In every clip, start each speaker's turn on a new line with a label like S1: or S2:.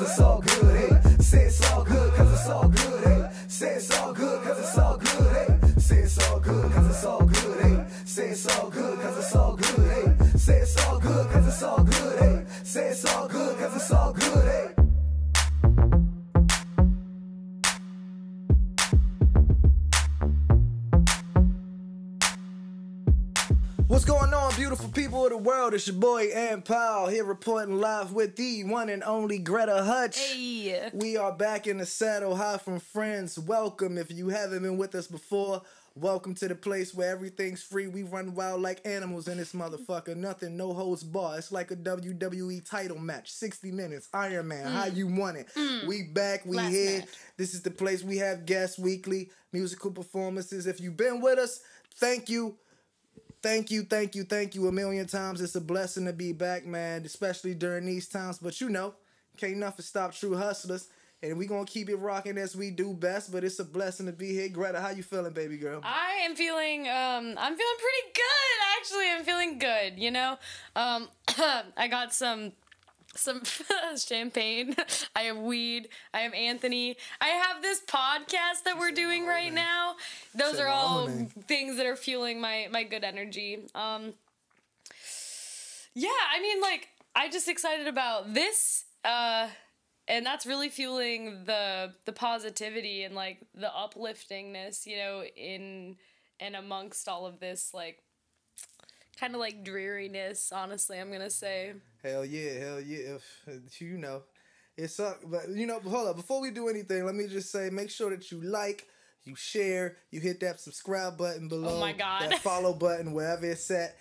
S1: it's all good, hey. Say it's all good, cause it's all good, hey. Say it's all good, cause it's all good, hey. Say it's all good, cause it's all good, hey. Say it's all good, cause it's all good, hey. Say it's all good, cause it's all good, hey. Say it's all good, cause it's all good, hey. What's going on, beautiful people of the world? It's your boy, Powell, here reporting live with the one and only Gretta Hutch.
S2: Hey.
S1: We are back in the saddle, high from friends. Welcome. If you haven't been with us before, welcome to the place where everything's free. We run wild like animals in this motherfucker. Nothing, no holds bar. It's like a WWE title match. 60 minutes, Iron Man, how you want it. We back, we
S2: Last
S1: here.
S2: match.
S1: This is the place we have guests weekly, musical performances. If you've been with us, thank you. Thank you a million times. It's a blessing to be back, man, especially during these times. But you know, can't nothing stop true hustlers. And we gonna keep it rocking as we do best, but it's a blessing to be here. Greta, how you feeling, baby girl?
S2: I am feeling, I'm feeling pretty good, actually. I'm feeling good, you know? I got some champagne. I have weed. I have Anthony. I have this podcast that we're doing right now. Those are all things that are fueling my good energy. Yeah, I mean, like, I'm just excited about this, and that's really fueling the positivity and, like, the upliftingness, you know, in and amongst all of this, like, kind of like dreariness, honestly, I'm gonna say.
S1: Hell yeah. If you know, it sucks. But, you know, hold up. Before we do anything, let me just say, make sure that you like, you share, you hit that subscribe button below.
S2: Oh, my God.
S1: That follow button, wherever it's at.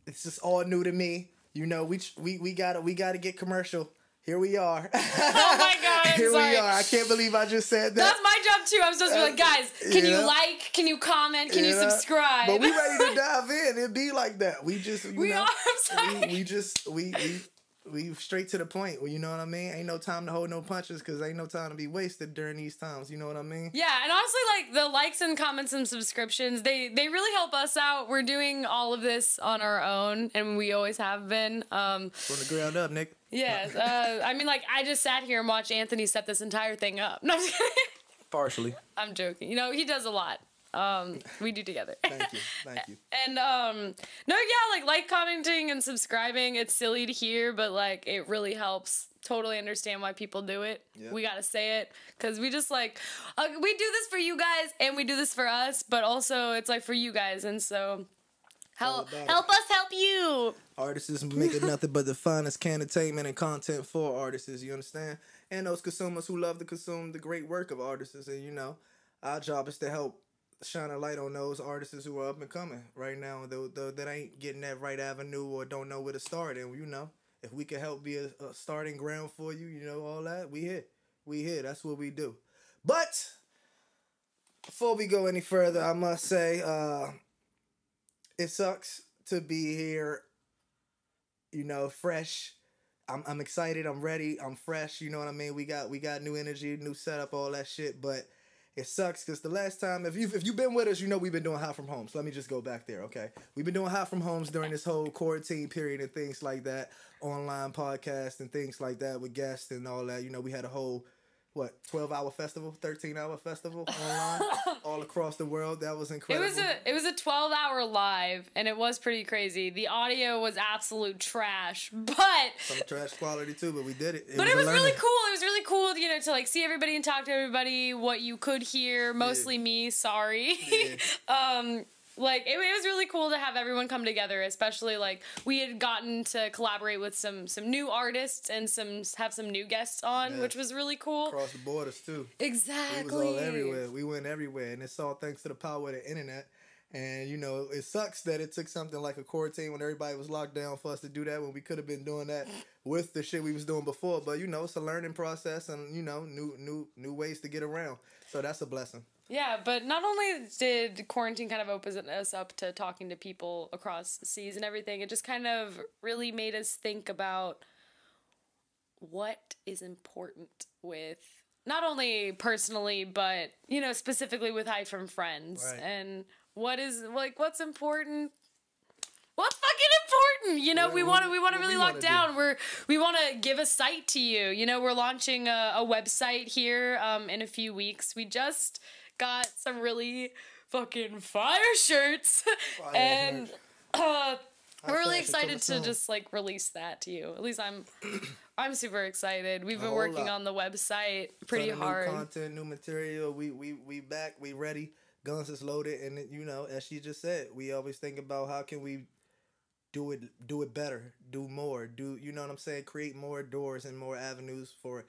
S1: It's just all new to me. You know, we gotta get commercial. Here we are.
S2: Oh my God, I'm
S1: Here
S2: sorry.
S1: we are. I can't believe I just said that.
S2: That's my job too. I'm supposed to be like, guys, can you like, can you comment, can you subscribe?
S1: But we ready to dive in. It be like that. We just,
S2: we are. I'm sorry.
S1: We straight to the point. Well, you know what I mean? Ain't no time to hold no punches because ain't no time to be wasted during these times. You know what I mean?
S2: Yeah, and honestly, like, the likes and comments and subscriptions, they really help us out. We're doing all of this on our own, and we always have been. From
S1: the ground up, Nick.
S2: Yes. I mean, like, I just sat here and watched Anthony set this entire thing up. No, I'm just kidding.
S1: Partially.
S2: I'm joking. You know, he does a lot. We do together.
S1: Thank you.
S2: And, no, yeah, like commenting and subscribing, it's silly to hear, but, like, it really helps. Totally understand why people do it. Yep. We gotta say it, because we just, like, we do this for you guys, and we do this for us, but also it's, like, for you guys, and so help us help you.
S1: Artists making nothing but the finest entertainment and content for artists, you understand? And those consumers who love to consume the great work of artists, and, you know, our job is to help shine a light on those artists who are up and coming right now that ain't getting that right avenue or don't know where to start. And, you know, if we can help be a starting ground for you, you know, all that, we here. That's what we do. But before we go any further, I must say, it sucks to be here, you know, fresh. I'm excited. I'm ready. I'm fresh. You know what I mean? We got new energy, new setup, all that shit. But it sucks because the last time, if you've been with us, you know we've been doing hot from home. So let me just go back there, okay? We've been doing hot from homes during this whole quarantine period and things like that, online podcasts and things like that with guests and all that. You know, we had a whole 12-hour festival, 13-hour festival online all across the world. That was incredible.
S2: It was a 12-hour live, and it was pretty crazy. The audio was absolute trash, but
S1: some trash quality too, but we did it.
S2: But it was really cool. It was really cool, you know, to like see everybody and talk to everybody. What you could hear, mostly me. Sorry. Yeah. Like, it was really cool to have everyone come together, especially, like, we had gotten to collaborate with some new artists and have some new guests on, which was really cool.
S1: Across the borders, too.
S2: Exactly.
S1: We was all everywhere. We went everywhere, and it's all thanks to the power of the internet. And, you know, it sucks that it took something like a quarantine when everybody was locked down for us to do that when we could have been doing that with the shit we was doing before. But, you know, it's a learning process and, you know, new ways to get around. So that's a blessing.
S2: Yeah, but not only did quarantine kind of open us up to talking to people across seas and everything, it just kind of really made us think about what is important with, not only personally, but, you know, specifically with High from Friends. Right. And what is, like, what's important What's fucking important? You know, we want to really lock down. We want to give a site to you. You know, we're launching a website here in a few weeks. We just got some really fucking fire shirts, and we're really excited to just like release that to you. At least I'm super excited. We've been working on the website pretty hard.
S1: New content, new material. We back. We ready. Guns is loaded, and you know, as she just said, we always think about how can we do it better, do more, you know what I'm saying? Create more doors and more avenues for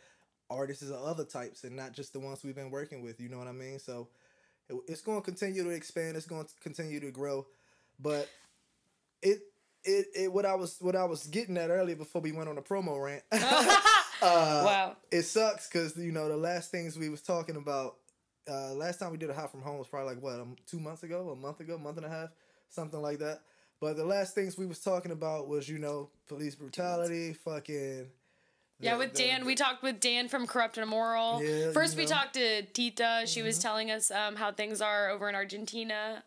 S1: artists of other types, and not just the ones we've been working with. You know what I mean? So it's going to continue to expand. It's going to continue to grow, but what I was getting at earlier before we went on a promo rant.
S2: Wow.
S1: It sucks because you know the last things we was talking about. Last time we did a Hot from Home was probably like what, 2 months ago, a month and a half, something like that. But the last things we was talking about was, you know, police brutality, fucking.
S2: With Dan. We talked with Dan from Corrupt and Immoral. Yeah, first, we talked to Tita. She was telling us how things are over in Argentina.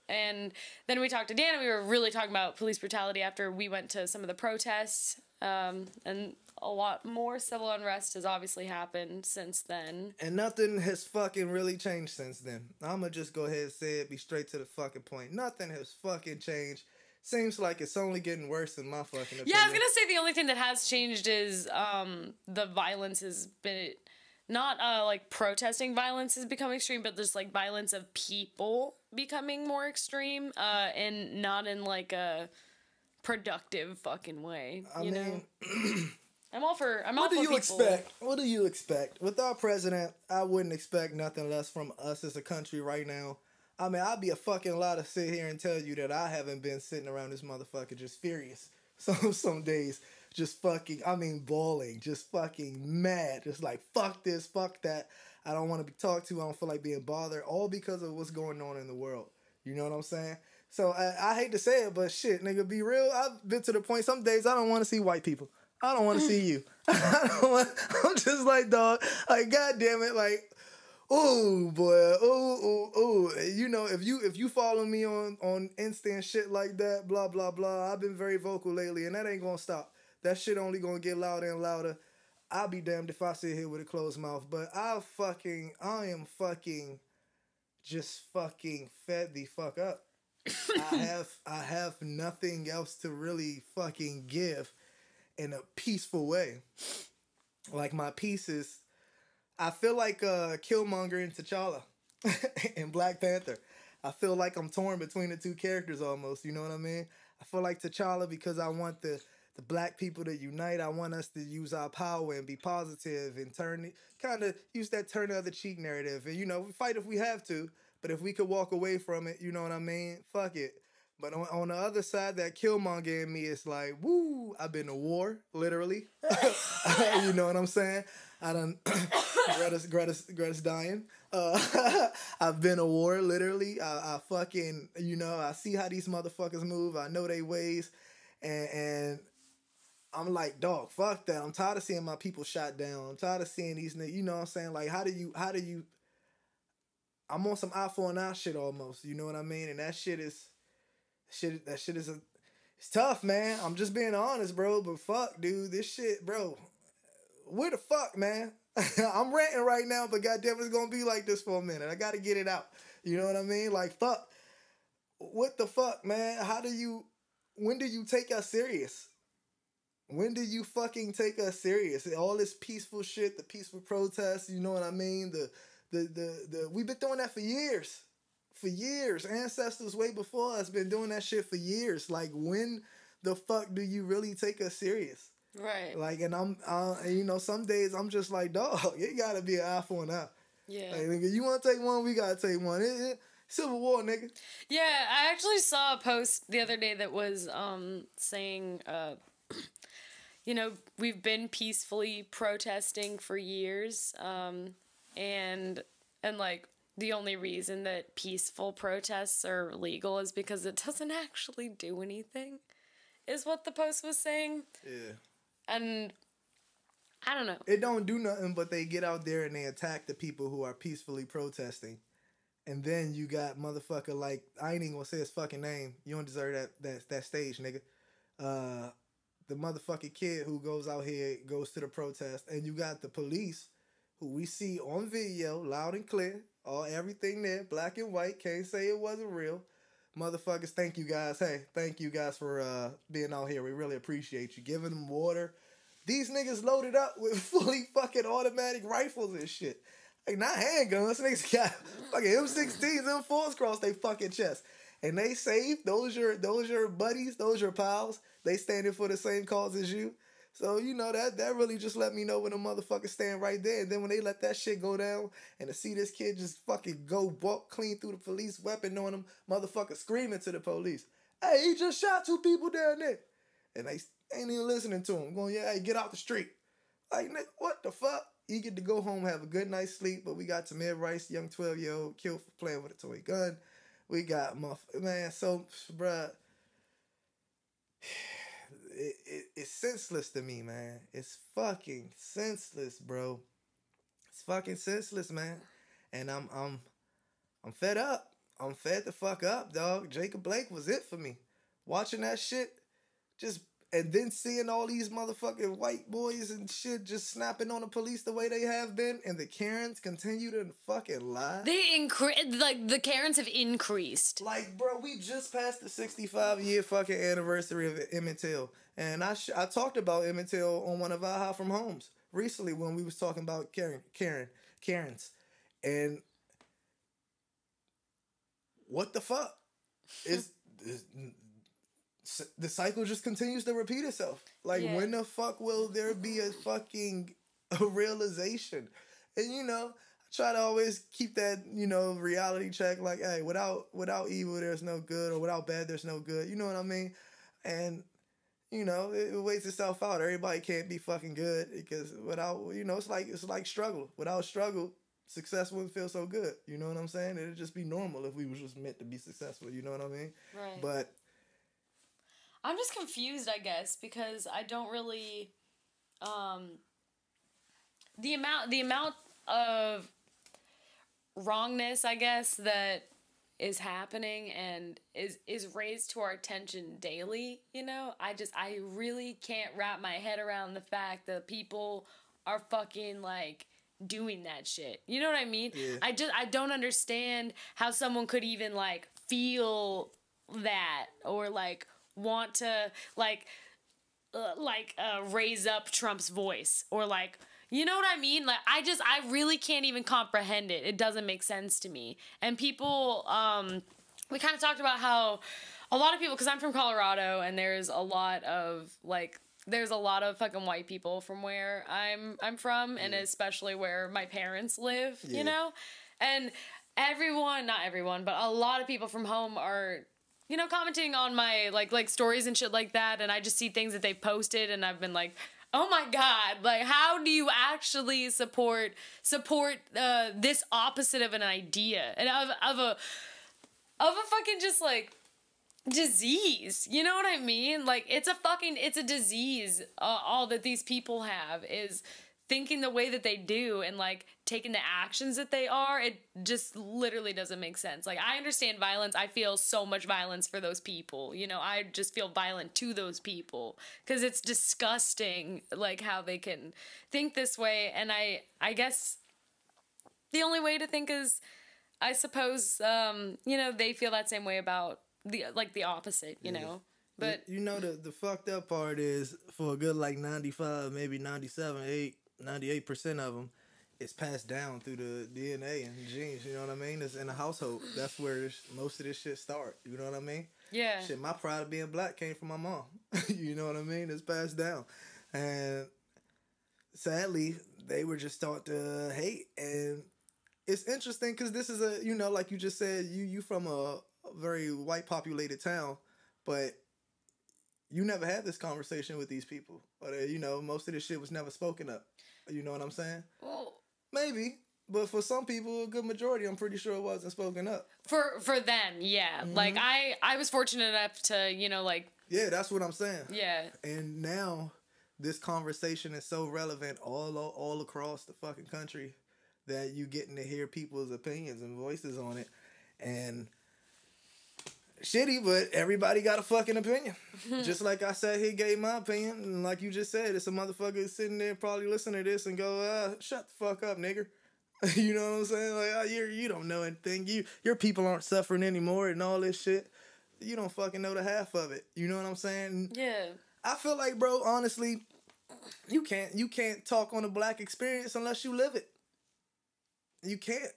S2: And then we talked to Dan, and we were really talking about police brutality after we went to some of the protests. And a lot more civil unrest has obviously happened since then. And
S1: nothing has fucking really changed since then. I'm gonna just go ahead and say it, be straight to the fucking point. Nothing has fucking changed. Seems like it's only getting worse in my fucking opinion.
S2: Yeah, I was gonna say the only thing that has changed is the violence has been... Not, like, protesting violence has become extreme, but there's, like, violence of people becoming more extreme, and not in, like, a productive fucking way, you know? I'm all for people.
S1: What do you expect? With our president, I wouldn't expect nothing less from us as a country right now. I mean, I'd be a fucking lie to sit here and tell you that I haven't been sitting around this motherfucker just furious. Some days, just fucking, I mean, bawling, just fucking mad. Just like, fuck this, fuck that. I don't want to be talked to. I don't feel like being bothered. All because of what's going on in the world. You know what I'm saying? So I hate to say it, but shit, nigga, be real. I've been to the point, some days I don't want to see white people. I don't want to see you. I'm just like, dog, like, God damn it, like, oh boy, oh. You know, if you follow me on Insta and shit like that, blah, blah, blah, I've been very vocal lately, and that ain't gonna stop. That shit only gonna get louder and louder. I'll be damned if I sit here with a closed mouth, but I am fucking just fucking fed the fuck up. I have nothing else to really fucking give in a peaceful way. Like, my peace is, I feel like Killmonger and T'Challa in Black Panther. I feel like I'm torn between the two characters almost, you know what I mean? I feel like T'Challa because I want the black people to unite. I want us to use our power and be positive and use that turn the other cheek narrative. And, you know, we fight if we have to, but if we could walk away from it, you know what I mean? Fuck it. But on the other side, that Killmonger in me is like, woo, I've been to war, literally. You know what I'm saying? I done, Gretta's dying. I've been to war, literally. I fucking, you know, I see how these motherfuckers move. I know they ways. And I'm like, dog, fuck that. I'm tired of seeing my people shot down. I'm tired of seeing these niggas, you know what I'm saying? Like, how do you, I'm on some eye for an eye shit almost, you know what I mean? And that shit is, it's tough, man. I'm just being honest, bro. But fuck, dude, this shit, bro. Where the fuck, man? I'm ranting right now, but goddamn, it's gonna be like this for a minute. I gotta get it out. You know what I mean? Like, fuck. What the fuck, man? When do you take us serious? When do you fucking take us serious? All this peaceful shit, the peaceful protests, you know what I mean? We've been doing that for years. For years. Ancestors way before us been doing that shit for years. Like, when the fuck do you really take us serious?
S2: Right.
S1: Like, and I'm, you know, some days I'm just like, dog, it gotta be an eye for an eye.
S2: Yeah.
S1: Like, nigga, you wanna take one, we gotta take one. Civil War, nigga.
S2: Yeah, I actually saw a post the other day that was saying, you know, we've been peacefully protesting for years, and like, the only reason that peaceful protests are legal is because it doesn't actually do anything, is what the post was saying.
S1: Yeah.
S2: And I don't know.
S1: It don't do nothing, but they get out there and they attack the people who are peacefully protesting. And then you got motherfucker like, I ain't even gonna say his fucking name. You don't deserve that stage, nigga. The motherfucking kid who goes out here, goes to the protest, and you got the police who we see on video, loud and clear, everything there, black and white, can't say it wasn't real. Motherfuckers, thank you guys. Hey, thank you guys for being out here. We really appreciate you. Giving them water. These niggas loaded up with fully fucking automatic rifles and shit. Like, not handguns. Niggas got fucking M16s, M4s across their fucking chest. And they safe. Those your buddies. Those your pals. They standing for the same cause as you. So, you know, that really just let me know when the motherfuckers stand right there. And then when they let that shit go down and to see this kid just fucking go walk clean through the police weapon on him, motherfucker screaming to the police, hey, he just shot 2 people down there. And they ain't even listening to him. Going, yeah, hey, get out the street. Like, nigga, what the fuck? You get to go home, have a good night's sleep, but we got Tamir Rice, young 12-year-old, killed for playing with a toy gun. We got, man, so, bruh, it's senseless to me, man. It's fucking senseless, bro. It's fucking senseless, man. And I'm fed up. I'm fed the fuck up, dog. Jacob Blake was it for me. Watching that shit, and then seeing all these motherfucking white boys and shit just snapping on the police the way they have been, and the Karens continue to fucking lie.
S2: The Karens have increased.
S1: Like, bro, we just passed the 65-year fucking anniversary of Emmett Till. And I talked about Emmett Till on one of our High From Homes recently when we was talking about Karens. And what the fuck? The cycle just continues to repeat itself. Like, when the fuck will there be a realization? And, you know, I try to always keep that, you know, reality check. Like, hey, without evil, there's no good, or without bad, there's no good. You know what I mean? And, you know, it weighs itself out. Everybody can't be fucking good because without, you know, it's like struggle. Without struggle, success wouldn't feel so good. You know what I'm saying? It'd just be normal if we was just meant to be successful. You know what I mean?
S2: Right.
S1: But
S2: I'm just confused, I guess, because I don't really, the amount of wrongness, I guess, that is happening and is raised to our attention daily, you know? I really can't wrap my head around the fact that people are fucking, like, doing that shit. You know what I mean?
S1: Yeah.
S2: I don't understand how someone could even, like, feel that or, like, want to, like, raise up Trump's voice or, like, you know what I mean? Like, I really can't even comprehend it. It doesn't make sense to me. And people, we kind of talked about how a lot of people, because I'm from Colorado, and there's a lot of fucking white people from where I'm from, and especially where my parents live, you know? And not everyone, but a lot of people from home are, you know, commenting on my, like stories and shit like that, and I just see things that they've posted, and I've been like, oh my God, like, how do you actually support this opposite of an idea and of a fucking just, like, disease? You know what I mean? Like, it's a disease. All that these people have is thinking the way that they do and, like, taking the actions that they are. It just literally doesn't make sense. Like, I understand violence. I feel so much violence for those people. You know, I just feel violent to those people because it's disgusting, like, how they can think this way. And I guess the only way to think is, I suppose, you know, they feel that same way about the opposite, you know? But
S1: you know, the fucked up part is, for a good, like, 95, maybe 97, 98% of them, it's passed down through the DNA and genes, you know what I mean? It's in the household. That's where most of this shit start, you know what I mean?
S2: Yeah.
S1: Shit, my pride of being black came from my mom. You know what I mean? It's passed down. And sadly, they were just taught to hate. And it's interesting because this is a, you know, like you just said, you from a very white populated town, but you never had this conversation with these people. Or, you know, most of this shit was never spoken up. You know what I'm saying?
S2: Well,
S1: maybe. But for some people, a good majority, I'm pretty sure it wasn't spoken up.
S2: For them, yeah. Mm-hmm. Like, I was fortunate enough to, you know, like...
S1: Yeah, that's what I'm saying.
S2: Yeah.
S1: And now, this conversation is so relevant all across the fucking country that you getting to hear people's opinions and voices on it. And shitty, but everybody got a fucking opinion. Just like I said, he gave my opinion, and like you just said, it's a motherfucker sitting there probably listening to this and go, shut the fuck up, nigger. You know what I'm saying? Like, you don't know anything. Your people aren't suffering anymore and all this shit. You don't fucking know the half of it. You know what I'm saying?
S2: Yeah. I
S1: feel like, bro, honestly, you can't talk on a black experience unless you live it. You can't.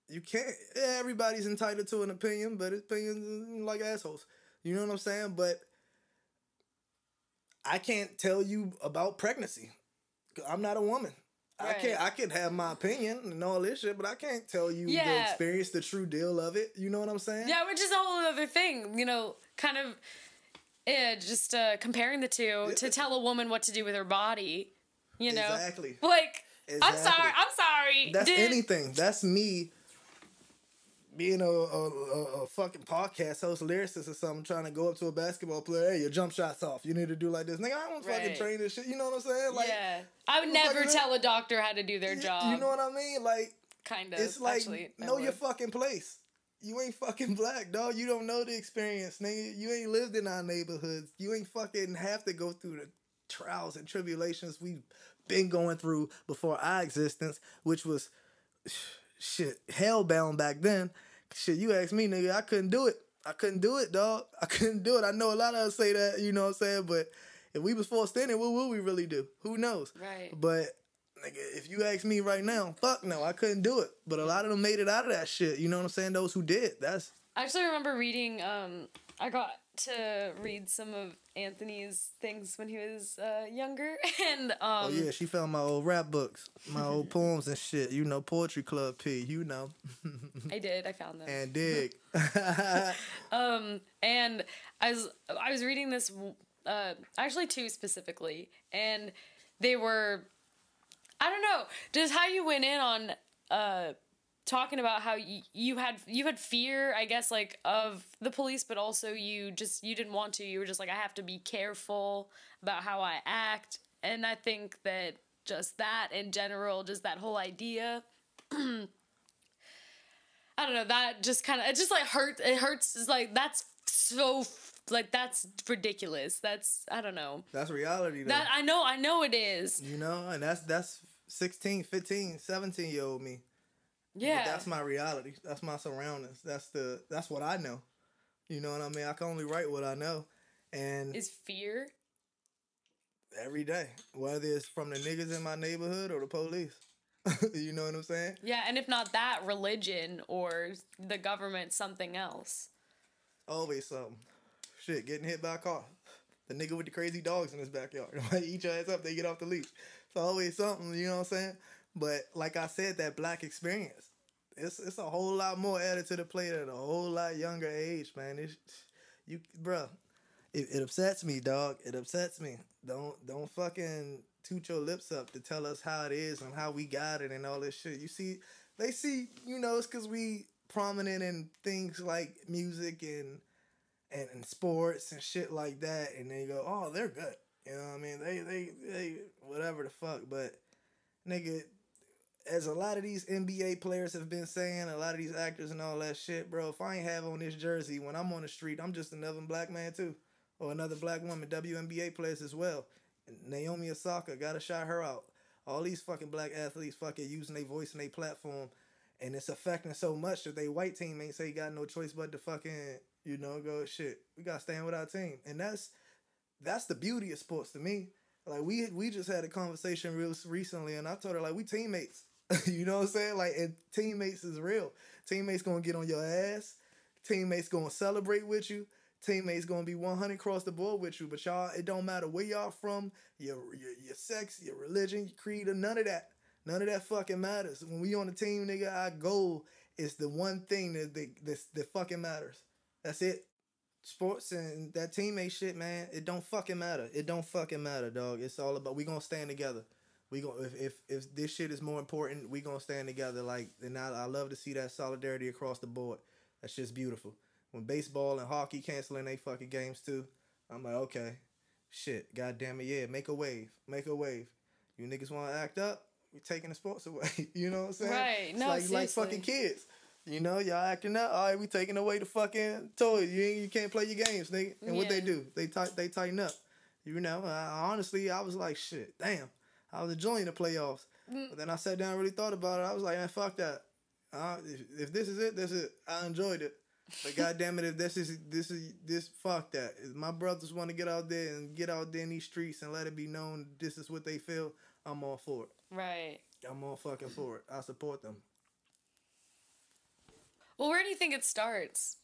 S1: Yeah, everybody's entitled to an opinion, but opinions like assholes. You know what I'm saying? But I can't tell you about pregnancy. I'm not a woman. Right. I can have my opinion and all this shit, but I can't tell you the experience, the true deal of it. You know what I'm saying?
S2: Yeah, which is a whole other thing. You know, kind of just comparing the two to tell a woman what to do with her body. You know?
S1: Exactly.
S2: Like, exactly. I'm sorry.
S1: That's anything. That's me being a fucking podcast host, lyricist or something, trying to go up to a basketball player, hey, your jump shot's off. You need to do like this. Nigga, I don't fucking train this shit. You know what I'm saying? Like,
S2: yeah. I would never tell a doctor how to do their job.
S1: You know what I mean? Like,
S2: kind of.
S1: It's like, actually, know your fucking place. You ain't fucking black, dog. You don't know the experience, nigga. You ain't lived in our neighborhoods. You ain't fucking have to go through the trials and tribulations we've been going through before our existence, which was shit hellbound back then. Shit, you asked me, nigga, I couldn't do it, dog. I couldn't do it. I know a lot of us say that, you know what I'm saying? But if we was forced in it, what would we really do? Who knows?
S2: Right.
S1: But, nigga, if you ask me right now, fuck no, I couldn't do it. But a lot of them made it out of that shit. You know what I'm saying? Those who did. I
S2: actually remember reading, I got to read some of Anthony's things when he was younger, and
S1: oh yeah, she found my old rap books, my old poems and shit. You know, Poetry Club P. You know.
S2: I found them.
S1: And dig.
S2: And I was reading this, actually two specifically, and they were, I don't know, just how you went in on talking about how you had fear, I guess, like, of the police, but also you didn't want to. You were just like, I have to be careful about how I act. And I think that just that in general, just that whole idea, I don't know, that just kind of, it just like hurts. It hurts. It's like, that's so, like, that's ridiculous. That's, I don't know.
S1: That's reality, though.
S2: That I know it is.
S1: You know, and that's 16, 15, 17-year-old me.
S2: Yeah.
S1: But that's my reality. That's my surroundings. That's what I know. You know what I mean? I can only write what I know. And
S2: is fear?
S1: Every day. Whether it's from the niggas in my neighborhood or the police. You know what I'm saying?
S2: Yeah, and if not that, religion or the government, something else.
S1: Always something. Shit, getting hit by a car. The nigga with the crazy dogs in his backyard. Eat your ass up, they get off the leash. It's always something, you know what I'm saying? But like I said, that black experience, it's a whole lot more added to the plate at a whole lot younger age, man. It upsets me, dog. It upsets me. Don't fucking toot your lips up to tell us how it is and how we got it and all this shit. You see, they see, you know, it's because we prominent in things like music and sports and shit like that, and they go, oh, they're good. You know what I mean? They whatever the fuck, but nigga, as a lot of these NBA players have been saying, a lot of these actors and all that shit, bro, if I ain't have on this jersey when I'm on the street, I'm just another black man too. Or another black woman, WNBA players as well. And Naomi Osaka, gotta shout her out. All these fucking black athletes fucking using their voice and their platform, and it's affecting so much that they white teammates ain't got no choice but to fucking, you know, go, shit, we gotta stand with our team. And that's the beauty of sports to me. Like, we just had a conversation real recently, and I told her, like, we teammates. You know what I'm saying? Like, and teammates is real. Teammates gonna get on your ass. Teammates gonna celebrate with you. Teammates gonna be 100 across the board with you. But y'all, it don't matter where y'all from, your sex, your religion, your creed, or none of that. None of that fucking matters. When we on the team, nigga, our goal is the one thing that fucking matters. That's it. Sports and that teammate shit, man, it don't fucking matter. It don't fucking matter, dog. It's all about, we gonna stand together. We gonna, if this shit is more important, we gonna stand together. Like, and I love to see that solidarity across the board. That's just beautiful. When baseball and hockey canceling they fucking games too, I'm like, okay, shit, goddamn it, yeah, make a wave. You niggas want to act up? we taking the sports away. You know what I'm saying?
S2: Right.
S1: It's
S2: No,
S1: like fucking kids. You know, y'all acting up. All right, we taking away the fucking toys. You can't play your games, nigga. And what they do? They tighten up. You know, honestly, I was like, shit, damn. I was enjoying the playoffs. But then I sat down and really thought about it. I was like, man, fuck that. If this is it, this is it. I enjoyed it. But goddamn it, if this, fuck that. If my brothers want to get out there in these streets and let it be known this is what they feel, I'm all for it.
S2: Right.
S1: I'm all fucking for it. I support them.
S2: Well, where do you think it starts?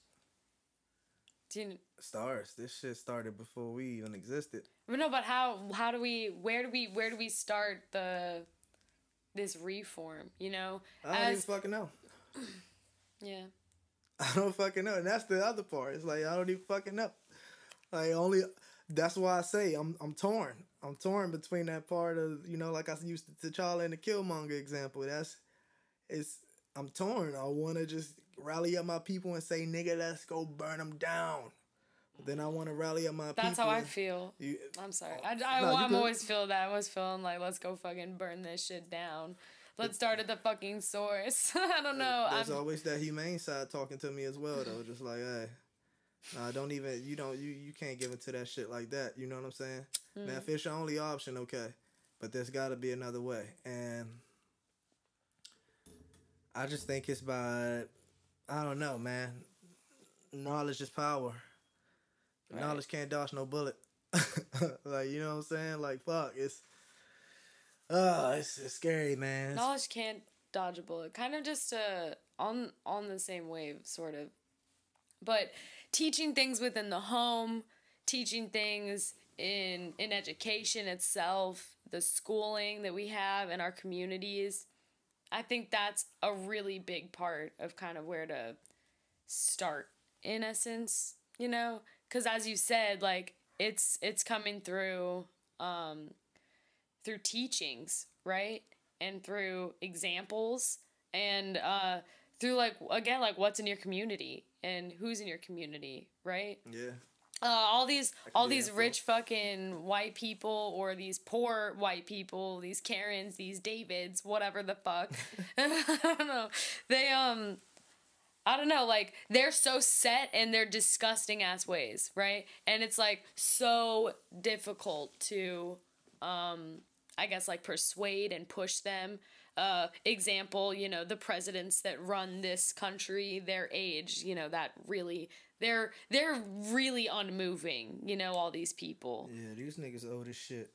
S1: Starts. This shit started before we even existed.
S2: No, but where do we start this reform, you know?
S1: I don't even fucking know.
S2: Yeah.
S1: I don't fucking know. And that's the other part. It's like, I don't even fucking know. Like, that's why I say I'm torn. I'm torn between that part of, you know, like I used to T'Challa and the Killmonger example. I'm torn. I want to just rally up my people and say, nigga, let's go burn them down. But then I want to rally up my people.
S2: That's how I feel. I'm sorry. I'm always feeling that. I was feeling like, let's go fucking burn this shit down. Let's start at the fucking source. I don't know.
S1: There's always that humane side talking to me as well, though. Just like, hey, nah, don't even, you can't give into that shit like that. You know what I'm saying? Now, if it's your only option, okay. But there's got to be another way. And I just think it's by, I don't know, man. Knowledge is power. Right. Knowledge can't dodge no bullet. Like, you know what I'm saying? Like, fuck, it's scary, man.
S2: Knowledge can't dodge a bullet. Kind of just on the same wave, sort of. But teaching things within the home, teaching things in education itself, the schooling that we have in our communities, I think that's a really big part of kind of where to start, in essence, you know? Because as you said, like, it's coming through through teachings, right? And through examples and through, like, again, like, what's in your community and who's in your community, right?
S1: Yeah.
S2: All these rich fucking white people or these poor white people, these Karens, these Davids, whatever the fuck. I don't know. They, I don't know, like, they're so set in their disgusting ass ways, right? And it's, like, so difficult to, I guess, like, persuade and push them. Example, you know, the presidents that run this country, their age, you know, that really, they're really unmoving, you know, all these people.
S1: Yeah, these niggas old as shit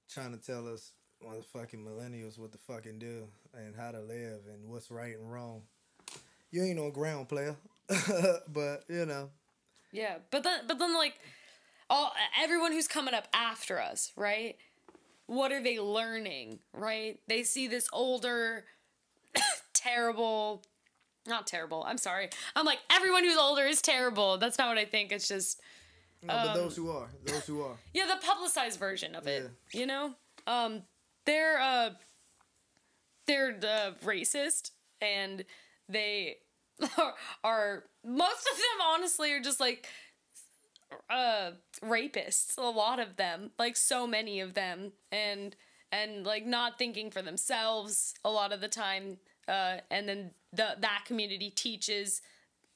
S1: trying to tell us, motherfucking millennials, what to fucking do and how to live and what's right and wrong. You ain't no ground player, but, you know.
S2: Yeah, but then like, everyone who's coming up after us, right? What are they learning, right? They see this older, not terrible, I'm sorry. I'm like, everyone who's older is terrible. That's not what I think. It's just...
S1: No, but those who are.
S2: Yeah, the publicized version of it, you know? They're racist, and they are, most of them, honestly, are just, like, rapists, a lot of them, like, so many of them, and like, not thinking for themselves a lot of the time, and then that community teaches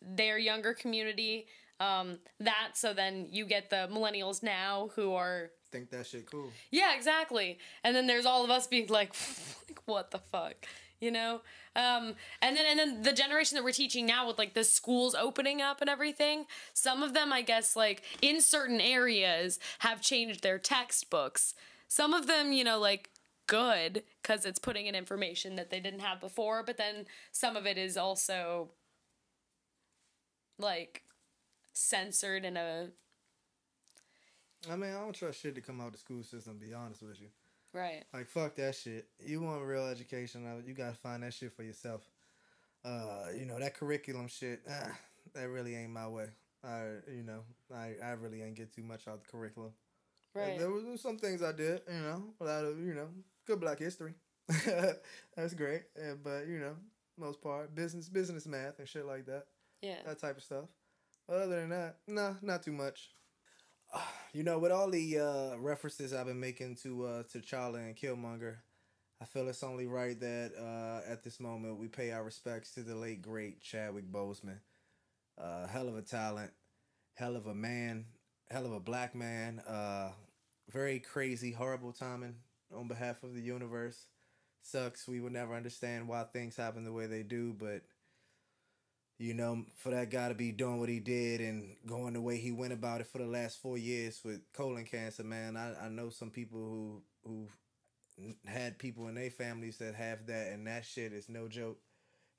S2: their younger community that, so then you get the millennials now who are...
S1: think that shit cool.
S2: Yeah, exactly. And then there's all of us being like what the fuck? You know? And then the generation that we're teaching now with, like, the schools opening up and everything, some of them, I guess, like, in certain areas have changed their textbooks. Some of them, you know, like, good, because it's putting in information that they didn't have before, but then some of it is also, like, censored in a...
S1: I mean, I don't trust shit to come out of the school system, to be honest with you.
S2: Right.
S1: Like, fuck that shit. You want real education, you gotta find that shit for yourself. You know, that curriculum shit, that really ain't my way. I really ain't get too much out of the curriculum.
S2: Right.
S1: There was some things I did, you know, a lot of, you know, good Black history. That's great. Yeah, but, you know, most part, business math and shit like that.
S2: Yeah.
S1: That type of stuff. But other than that, nah, not too much. You know, with all the references I've been making to T'Challa and Killmonger, I feel it's only right that at this moment we pay our respects to the late great Chadwick Boseman. Hell of a talent, hell of a man, hell of a black man. Very crazy, horrible timing on behalf of the universe. Sucks. We will never understand why things happen the way they do, but for that guy to be doing what he did and going the way he went about it for the last 4 years with colon cancer, man. I know some people who had people in their families that have that, and that shit is no joke.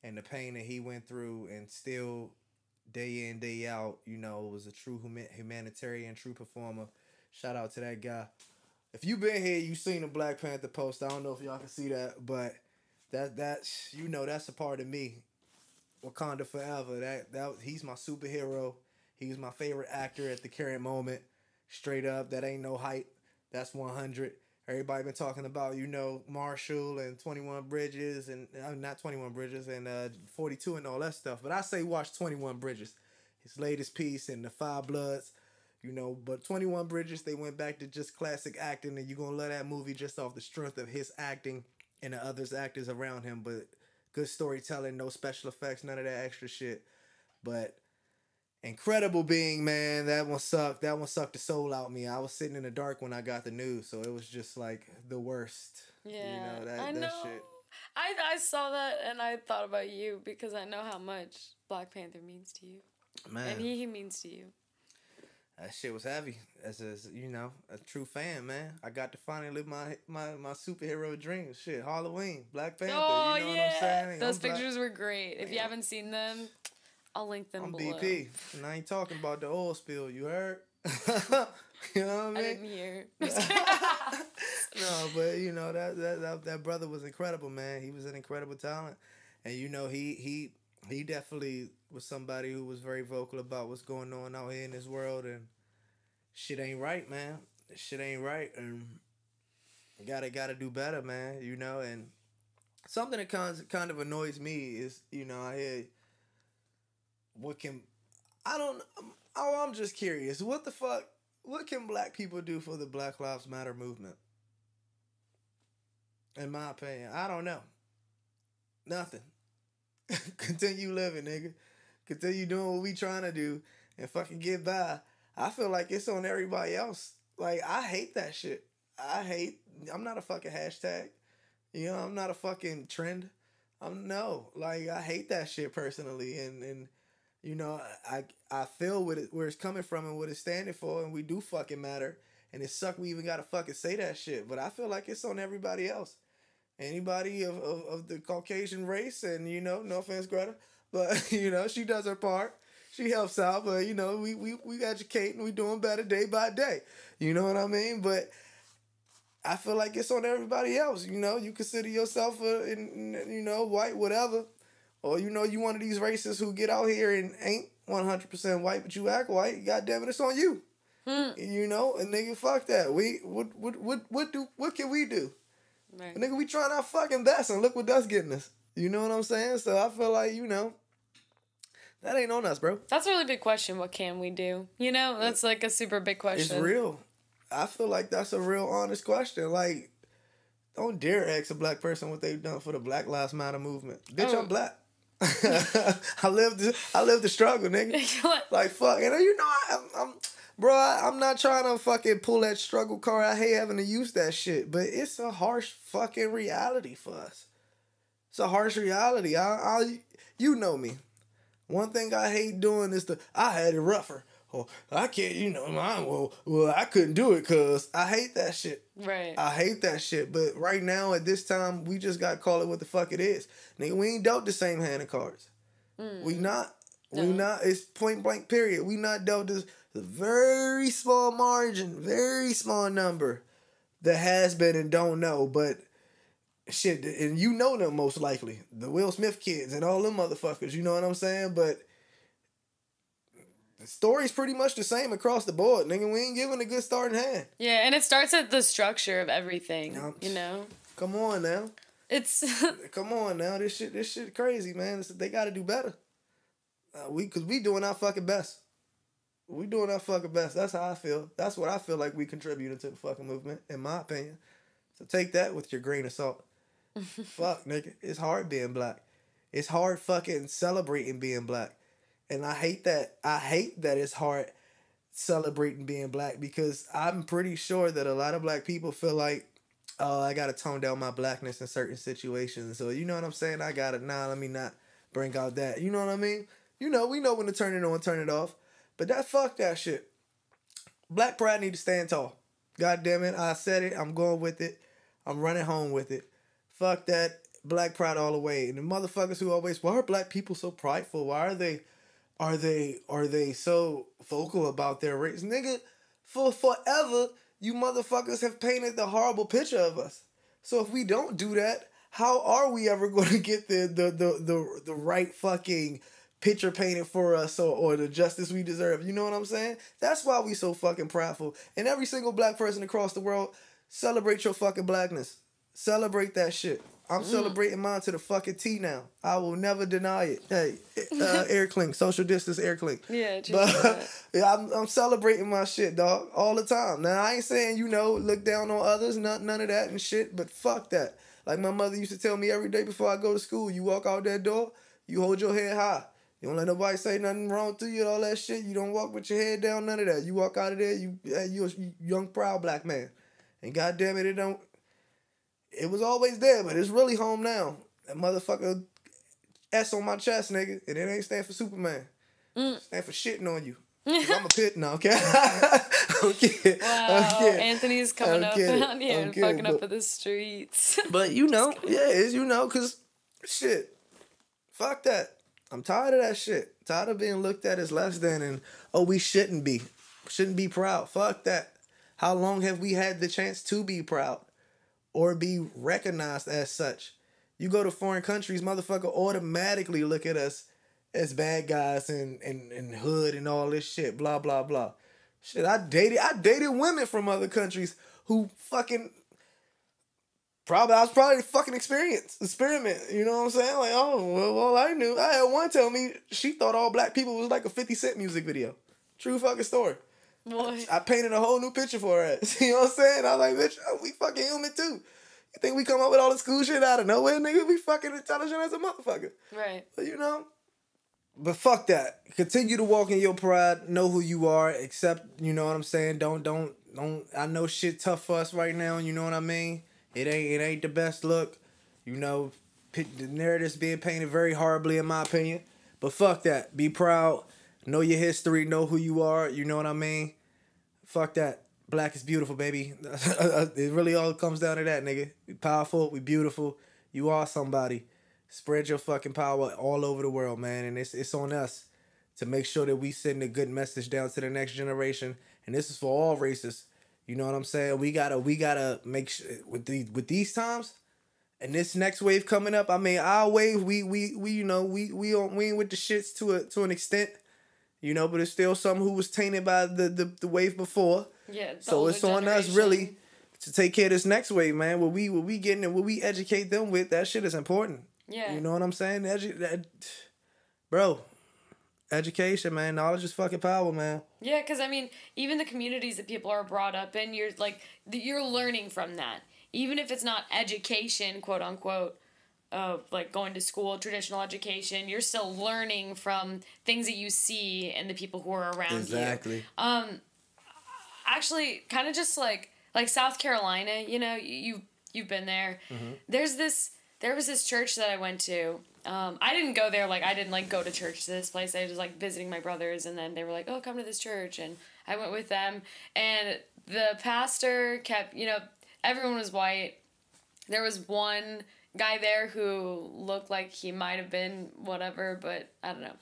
S1: And the pain that he went through, and still day in, day out, was a true humanitarian, true performer. Shout out to that guy. If you been here, you seen the Black Panther post. I don't know if y'all can see that, but that's a part of me. Wakanda forever. That he's my superhero. He was my favorite actor at the current moment. Straight up, that ain't no hype. That's 100. Everybody been talking about, Marshall and 21 Bridges and not 21 Bridges and 42 and all that stuff. But I say watch 21 Bridges, his latest piece, and the Five Bloods. But 21 Bridges, they went back to just classic acting, and you're gonna love that movie just off the strength of his acting and the others actors around him. But good storytelling, no special effects, none of that extra shit. But incredible being, man. That one sucked. That one sucked the soul out of me. I was sitting in the dark when I got the news, so it was just like the worst.
S2: Yeah,
S1: I know. That shit.
S2: I saw that and I thought about you because I know how much Black Panther means to you. Man. And he means to you.
S1: That shit was heavy. As a true fan, man. I got to finally live my superhero dreams. Shit, Halloween, Black Panther.
S2: Oh,
S1: you know what I'm saying?
S2: Those pictures were great. If you haven't seen them, I'll link them below.
S1: I'm BP, and I ain't talking about the oil spill. You heard? You know what I mean?
S2: I didn't hear.
S1: No, but that brother was incredible, man. He was an incredible talent, and he definitely was somebody who was very vocal about what's going on out here in this world, and shit ain't right, man. Shit ain't right, and gotta do better, man. And something that kind of annoys me is, I hear I'm just curious. What the fuck? What can black people do for the Black Lives Matter movement? In my opinion, I don't know. Nothing. Continue living, nigga. Continue doing what we trying to do and fucking get by. I feel like it's on everybody else. Like, I hate that shit. I'm not a fucking hashtag. I'm not a fucking trend. I hate that shit personally. And I feel where it's coming from and what it's standing for, and we do fucking matter. And it suck we even gotta fucking say that shit. But I feel like it's on everybody else. Anybody of the Caucasian race, and no offense, Gretta, but she does her part. She helps out, but we educating, we doing better day by day. You know what I mean? But I feel like it's on everybody else. You consider yourself white, whatever, or you one of these racists who get out here and ain't 100% white, but you act white. God damn it, it's on you. And nigga, fuck that. What can we do? Right. Nigga, we trying our fucking best, and look what that's getting us. You know what I'm saying? So I feel like, that ain't on us, bro.
S2: That's a really big question. What can we do? That's like a super big question.
S1: It's real. I feel like that's a real honest question. Like, don't dare ask a black person what they've done for the Black Lives Matter movement. Bitch, I'm black. I live the struggle, nigga. Like, fuck. And I'm not trying to fucking pull that struggle card. I hate having to use that shit, but it's a harsh fucking reality for us. It's a harsh reality. You know me. One thing I hate doing is I had it rougher. Or I can't, I couldn't do it because I hate that shit.
S2: Right.
S1: I hate that shit. But right now, at this time, we just got to call it what the fuck it is. Nigga, we ain't dealt the same hand of cards. We not. No. We not. It's point blank period. We not dealt this very small margin, very small number that has been and don't know. But shit, and them most likely. The Will Smith kids and all them motherfuckers, you know what I'm saying? But the story's pretty much the same across the board, nigga. We ain't giving a good starting hand.
S2: Yeah, and it starts at the structure of everything,
S1: Come on now. Come on now. This shit crazy, man. They gotta do better. We doing our fucking best. We doing our fucking best. That's how I feel. That's what I feel like we contributed to the fucking movement, in my opinion. So take that with your grain of salt. Fuck, nigga. It's hard being black. It's hard fucking celebrating being black. And I hate that. I hate that it's hard celebrating being black because I'm pretty sure that a lot of black people feel like, oh, I gotta tone down my blackness in certain situations. So you know what I'm saying? I gotta, let me not bring out that. You know what I mean? You know, we know when to turn it on, turn it off. But fuck that shit. Black pride need to stand tall. God damn it, I said it. I'm going with it. I'm running home with it. Fuck that. Black pride all the way. And the motherfuckers who always, why are black people so prideful? Why are they so vocal about their race? Nigga, for forever, you motherfuckers have painted the horrible picture of us. So if we don't do that, how are we ever going to get the right fucking picture painted for us or the justice we deserve? You know what I'm saying? That's why we so fucking prideful. And every single black person across the world, celebrate your fucking blackness. Celebrate that shit. I'm celebrating mine to the fucking T now. I will never deny it. Hey, air clink, social distance air clink.
S2: Yeah,
S1: but I'm celebrating my shit, dog, all the time. Now I ain't saying, look down on others, none of that and shit, but fuck that. Like my mother used to tell me every day before I go to school, you walk out that door, you hold your head high. You don't let nobody say nothing wrong to you and all that shit. You don't walk with your head down, none of that. You walk out of there, you're a young, proud black man. And goddamn it, it was always there, but it's really home now. That motherfucker S on my chest, nigga, and it ain't stand for Superman. Stand for shitting on you. I'm a pit now, okay? Okay.
S2: Wow, Anthony's coming up out here and fucking up in the streets.
S1: But it's because shit, fuck that. I'm tired of that shit. Tired of being looked at as less than and, we shouldn't be. Shouldn't be proud. Fuck that. How long have we had the chance to be proud? Or be recognized as such? You go to foreign countries, motherfucker automatically look at us as bad guys and hood and all this shit, blah, blah, blah. Shit, I dated women from other countries who fucking I was probably fucking experiment, you know what I'm saying? Like, well, I knew. I had one tell me she thought all black people was like a 50 Cent music video. True fucking story.
S2: What?
S1: I painted a whole new picture for her ass. You know what I'm saying? I was like, bitch, we fucking human too. You think we come up with all the school shit out of nowhere, nigga? We fucking intelligent as a motherfucker.
S2: Right.
S1: But But fuck that. Continue to walk in your pride. Know who you are. Accept, you know what I'm saying? Don't. I know shit tough for us right now. You know what I mean? It ain't the best look. The narrative's being painted very horribly, in my opinion. But fuck that. Be proud. Know your history. Know who you are. You know what I mean? Fuck that. Black is beautiful, baby. It really all comes down to that, nigga. We powerful. We beautiful. You are somebody. Spread your fucking power all over the world, man. And it's on us to make sure that we send a good message down to the next generation. And this is for all races. You know what I'm saying? We gotta make sure with these times and this next wave coming up. I mean, our wave, we ain't with the shits to an extent. But it's still some who was tainted by the wave before. Yeah. So it's on us really to take care of this next wave, man. What we getting and what we educate them with, that shit is important. Yeah. You know what I'm saying? Bro, education, man. Knowledge is fucking power, man. Yeah, because I mean, even the communities that people are brought up in, you're learning from that. Even if it's not education, quote unquote, like going to school, traditional education, you're still learning from things that you see and the people who are around you. Exactly. Actually, kind of just like South Carolina, you've been there. Mm-hmm. There was this church that I went to. I didn't go there, I didn't, go to church to this place. I was, visiting my brothers, and then they were like, oh, come to this church, and I went with them, and the pastor kept, everyone was white. There was one guy there who looked like he might have been whatever, but I don't know.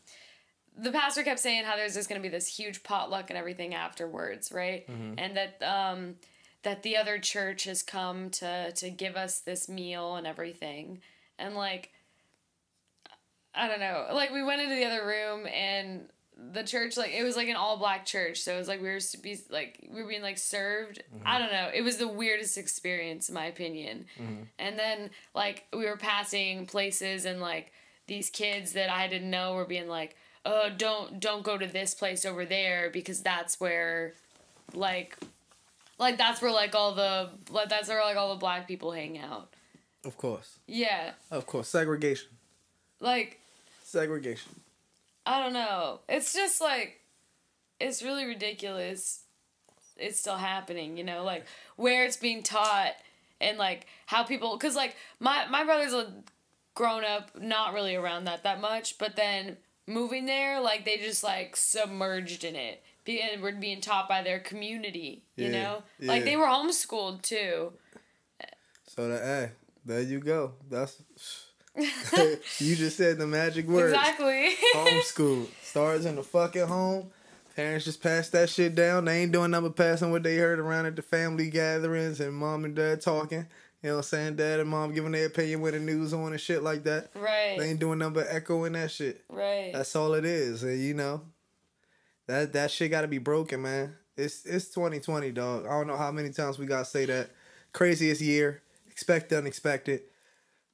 S1: The pastor kept saying how there's just going to be this huge potluck and everything afterwards, right? Mm-hmm. And that the other church has come to give us this meal and everything. And, I don't know. We went into the other room, and the church, it was, an all-black church. So it was, we were being, served. Mm-hmm. I don't know. It was the weirdest experience, in my opinion. Mm-hmm. And then, we were passing places, and, these kids that I didn't know were being oh, don't go to this place over there, because that's where, that's where all the black people hang out. Of course.
S2: Yeah.
S1: Of course. Segregation.
S2: Like.
S1: Segregation.
S2: I don't know. It's just like, it's really ridiculous. It's still happening, you know, like where it's being taught and like how people, cause like my brother's grown up not really around that much, but then moving there, like they just like submerged in it and were being taught by their community, you know, like they were homeschooled too.
S1: So there you go. That's you just said the magic word.
S2: Exactly.
S1: Homeschool starts in the fucking home. Parents just pass that shit down. They ain't doing nothing but passing what they heard around at the family gatherings and mom and dad talking. You know what I'm saying? Dad and mom giving their opinion with the news on and shit like that.
S2: Right.
S1: They ain't doing nothing but echoing that shit.
S2: Right.
S1: That's all it is. And you know, that shit gotta be broken, man. It's 2020, dog. I don't know how many times we gotta say that. Craziest year. Expect the unexpected.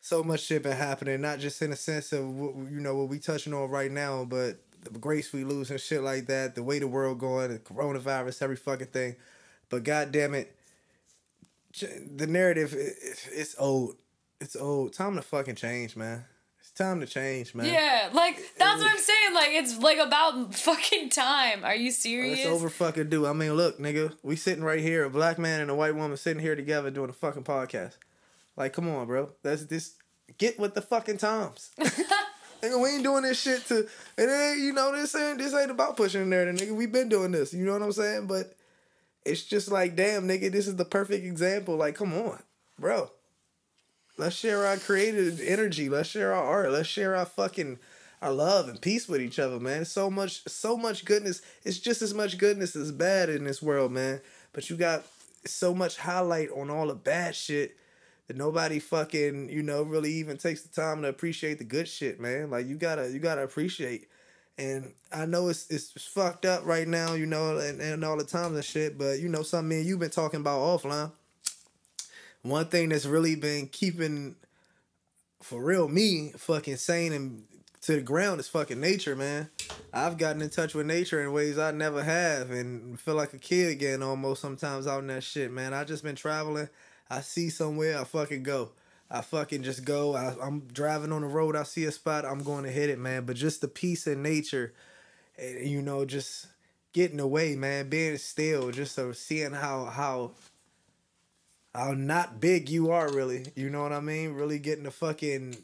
S1: So much shit been happening, not just in the sense of, you know, what we touching on right now, but the grace we lose and shit like that, the way the world going, the coronavirus, every fucking thing. But goddamn it, the narrative, it's old. It's old. Time to fucking change, man. It's time to change, man.
S2: Yeah, like, that's what I'm saying. Like, it's, like, about fucking time. Are you serious?
S1: It's over fucking due. I mean, look, nigga, we sitting right here, a black man and a white woman sitting here together doing a fucking podcast. Like, come on, bro. That's this. Get with the fucking times. Nigga, we ain't doing this shit to, and it ain't, you know, this ain't about pushing the narrative, nigga. We been doing this, you know what I'm saying? But it's just like, damn, nigga, this is the perfect example. Like, come on, bro. Let's share our creative energy. Let's share our art. Let's share our love and peace with each other, man. So much goodness. It's just as much goodness as bad in this world, man. But you got so much highlight on all the bad shit that nobody fucking, you know, really even takes the time to appreciate the good shit, man. Like, you gotta appreciate. And I know it's fucked up right now, you know, and all the times and shit, but, you know, something me and you've been talking about offline. One thing that's really been keeping, for real, me fucking sane and to the ground is fucking nature, man. I've gotten in touch with nature in ways I never have and feel like a kid again almost sometimes out in that shit, man. I just been traveling. I see somewhere, I fucking go. I fucking just go. I'm driving on the road, I see a spot, I'm going to hit it, man. But just the peace in nature, and, you know, just getting away, man, being still, just so seeing how not big you are, really. You know what I mean? Really getting to fucking,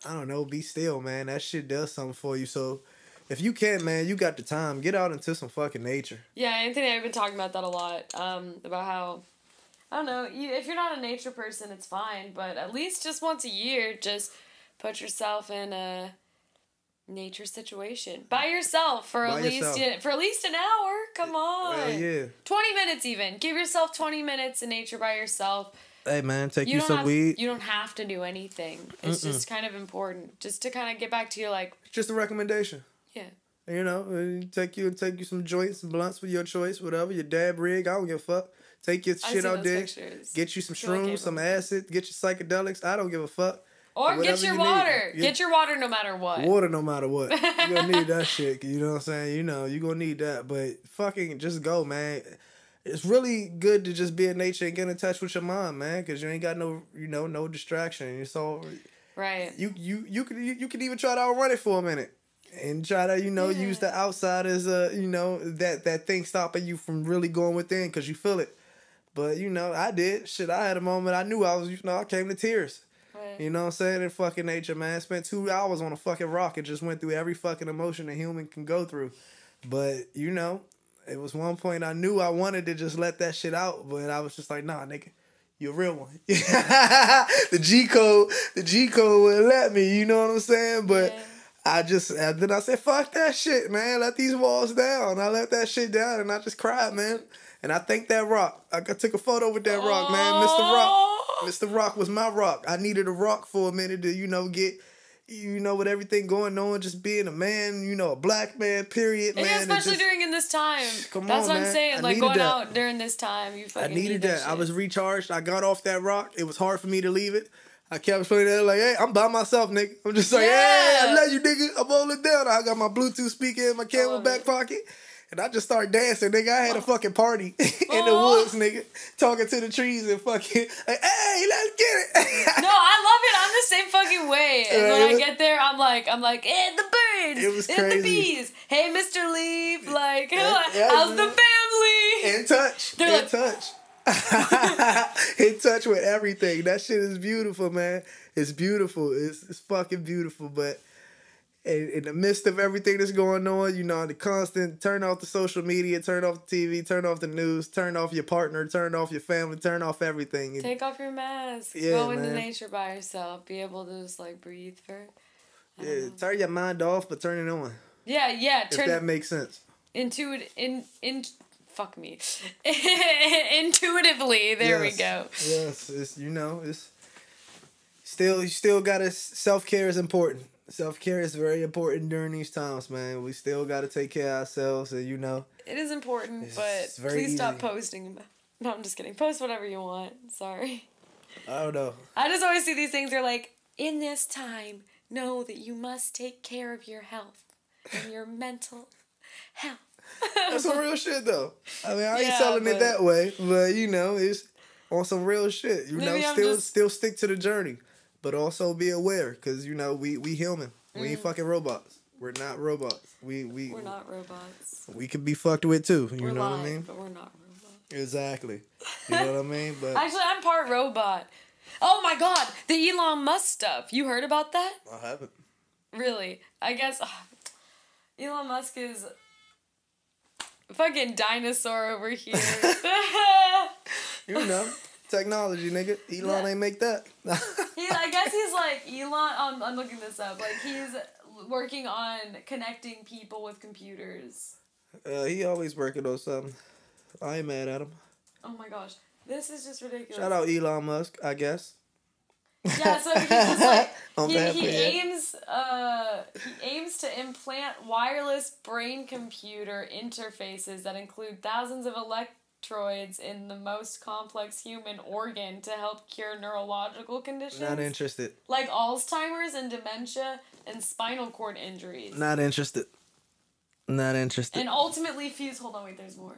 S1: I don't know, be still, man. That shit does something for you. So if you can, man, you got the time, get out into some fucking nature.
S2: Yeah, Anthony and I have been talking about that a lot, about how, I don't know, if you're not a nature person, it's fine, but at least just once a year, just put yourself in a nature situation. By yourself for at least an hour. Come on.
S1: Yeah.
S2: 20 minutes even. Give yourself 20 minutes in nature by yourself.
S1: Take you some weed.
S2: You don't have to do anything. It's just kind of important. Just to kind of get back to your, like...
S1: Just a recommendation.
S2: Yeah.
S1: You know, take you some joints and blunts with your choice, whatever. Your dab rig, I don't give a fuck. Take your shit out there. Pictures. Get you some shrooms, some acid. Get your psychedelics. I don't give a fuck.
S2: Or get your water. Get your water no matter what.
S1: Water no matter what. You're going to need that shit. You know what I'm saying? You know, you're going to need that. But fucking just go, man. It's really good to just be in nature and get in touch with your mind, man. Because you ain't got no, you know, no distraction. So
S2: right.
S1: You could even try to outrun it for a minute. And try to, you know, use the outside as a, you know, that thing stopping you from really going within because you feel it. But, you know, I did. Shit, I had a moment I knew I was, you know, I came to tears. Right. You know what I'm saying? In fucking nature, man. I spent 2 hours on a fucking rock and just went through every fucking emotion a human can go through. But, you know, it was one point I knew I wanted to just let that shit out. But I was just like, nah, nigga, you a real one. The G code wouldn't let me, you know what I'm saying? But... Yeah. Then I said, fuck that shit, man. Let these walls down. I let that shit down and I just cried, man. And I thank that rock. I took a photo with that rock, man. Mr. Rock. Mr. Rock was my rock. I needed a rock for a minute to, you know, get, you know, with everything going on, just being a man, you know, a black man, period, man.
S2: Yeah, especially during in this time. That's what I'm saying. Like, going out during this time, you fucking needed that.
S1: I was recharged. I got off that rock. It was hard for me to leave it. I kept feeling that like, hey, I'm by myself, nigga. I'm just like, hey, I love you, nigga. I'm holding it down. I got my Bluetooth speaker in my camera back pocket. And I just started dancing, nigga. I had a fucking party in the woods, nigga. Talking to the trees and fucking, like, hey, let's get it.
S2: No, I love it. I'm the same fucking way. And when I get there, I'm like, and the birds.
S1: It was crazy.
S2: And the bees. Hey, Mr. Leaf. Like, how's the family?
S1: In touch.
S2: They're
S1: in touch. In touch with everything. That shit is beautiful, man. It's beautiful. It's fucking beautiful, but in the midst of everything that's going on, you know, the constant turn off the social media, turn off the TV, turn off the news, turn off your partner, turn off your family, turn off everything.
S2: Take off your mask.
S1: Yeah,
S2: go into
S1: man.
S2: nature by yourself. Be able to just like breathe for.
S1: Turn your mind off, but turn it on.
S2: Yeah.
S1: If that makes sense.
S2: Fuck me. Intuitively, there we go.
S1: Yes, it's you still gotta, self-care is important. Self-care is very important during these times, man. We still gotta take care of ourselves, and
S2: it is important, but please stop posting. No, I'm just kidding. Post whatever you want. Sorry.
S1: I don't know.
S2: I just always see these things. They're like, in this time, know that you must take care of your health and your mental health.
S1: That's some real shit, though. I mean, I ain't selling it that way, but it's on some real shit. Still stick to the journey, but also be aware, because we human. We ain't fucking robots. We're not robots. We're
S2: not robots.
S1: We could be fucked with too. You know what I mean?
S2: But we're not robots.
S1: Exactly. You know what I mean? But
S2: actually, I'm part robot. Oh my god, the Elon Musk stuff. You heard about that?
S1: I haven't.
S2: Really? I guess Elon Musk is fucking dinosaur over here.
S1: Technology, nigga. Elon ain't make that.
S2: I guess he's like Elon. I'm looking this up. Like, he's working on connecting people with computers.
S1: He always working on something. I ain't mad at him.
S2: Oh my gosh, this is just ridiculous.
S1: Shout out Elon Musk, I guess.
S2: Yeah, so he's just like he aims to implant wireless brain computer interfaces that include thousands of electrodes in the most complex human organ to help cure neurological conditions.
S1: Not interested.
S2: Like Alzheimer's and dementia and spinal cord injuries.
S1: Not interested. Not interested.
S2: And ultimately fuse. Hold on, wait. There's more.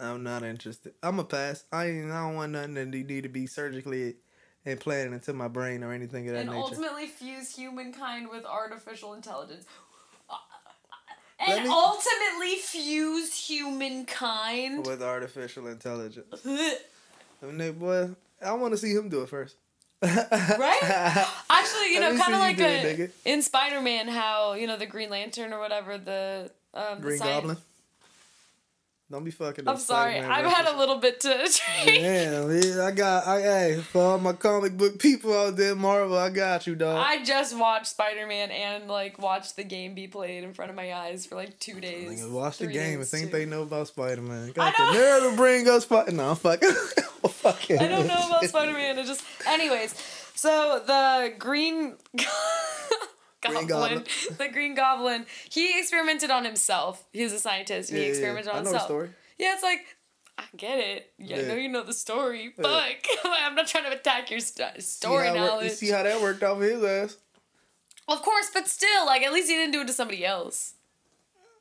S1: I'm not interested. I'm a pass. I don't want nothing that need to be surgically implanted into my brain or anything of that nature. And
S2: ultimately fuse humankind with artificial intelligence. Ultimately fuse humankind
S1: with artificial intelligence. Boy, I want to see him do it first.
S2: Right? Actually, kind of like in Spider-Man, how the Green Lantern or whatever, the
S1: Green Goblin. Don't be fucking up.
S2: I'm sorry. I've had a little bit to drink.
S1: Damn, for all my comic book people out there, Marvel, I got you, dog.
S2: I just watched Spider-Man and watched the game be played in front of my eyes for 2 days.
S1: Watch the game and think they know about Spider-Man. Got the nerve to bring us No, I'm fucking.
S2: I don't know about Spider-Man. Anyways, so the Green Goblin. The Green Goblin. He experimented on himself. He's a scientist. And he experimented on himself. I know the story. Yeah, it's like, I get it. Yeah, I know you know the story. Fuck. I'm not trying to attack your story knowledge.
S1: You see how that worked out for his ass.
S2: Of course, but still, at least he didn't do it to somebody else.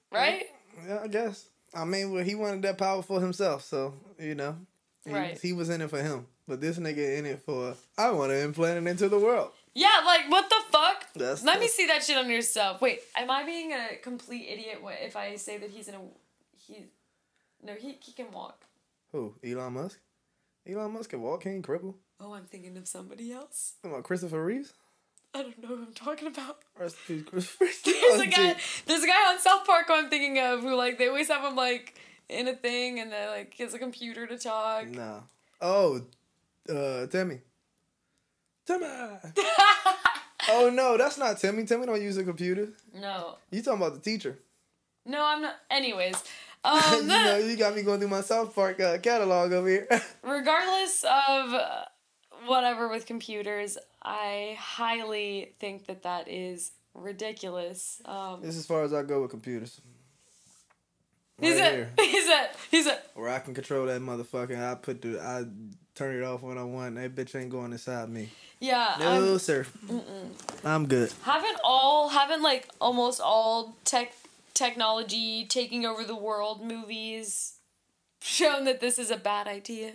S2: Right?
S1: Yeah, I guess. I mean, he wanted that power for himself, so,
S2: Right.
S1: He was in it for him. But this nigga in it for, I want to implant it into the world.
S2: Yeah, what the fuck? Let me see that shit on yourself. Wait, am I being a complete idiot if I say that he can walk?
S1: Who? Elon Musk? Elon Musk can walk, he ain't crippled.
S2: Oh, I'm thinking of somebody else.
S1: About Christopher Reeves?
S2: I don't know who I'm talking about.
S1: Rest in peace, Christopher
S2: Reeves. There's a guy on South Park who I'm thinking of who, they always have him, in a thing and then, he has a computer to talk.
S1: Nah. Oh, Timmy. Oh no, that's not Timmy. Timmy don't use a computer.
S2: No.
S1: You talking about the teacher?
S2: No, I'm not. Anyways,
S1: you got me going through my South Park catalog over here.
S2: Regardless of whatever with computers, I highly think that is ridiculous.
S1: This is as far as I go with computers.
S2: He's it.
S1: Where I can control that motherfucker. I turn it off when I want. That bitch ain't going inside me.
S2: Yeah.
S1: No, sir. I'm good.
S2: Haven't almost all tech technology taking over the world movies shown that this is a bad idea.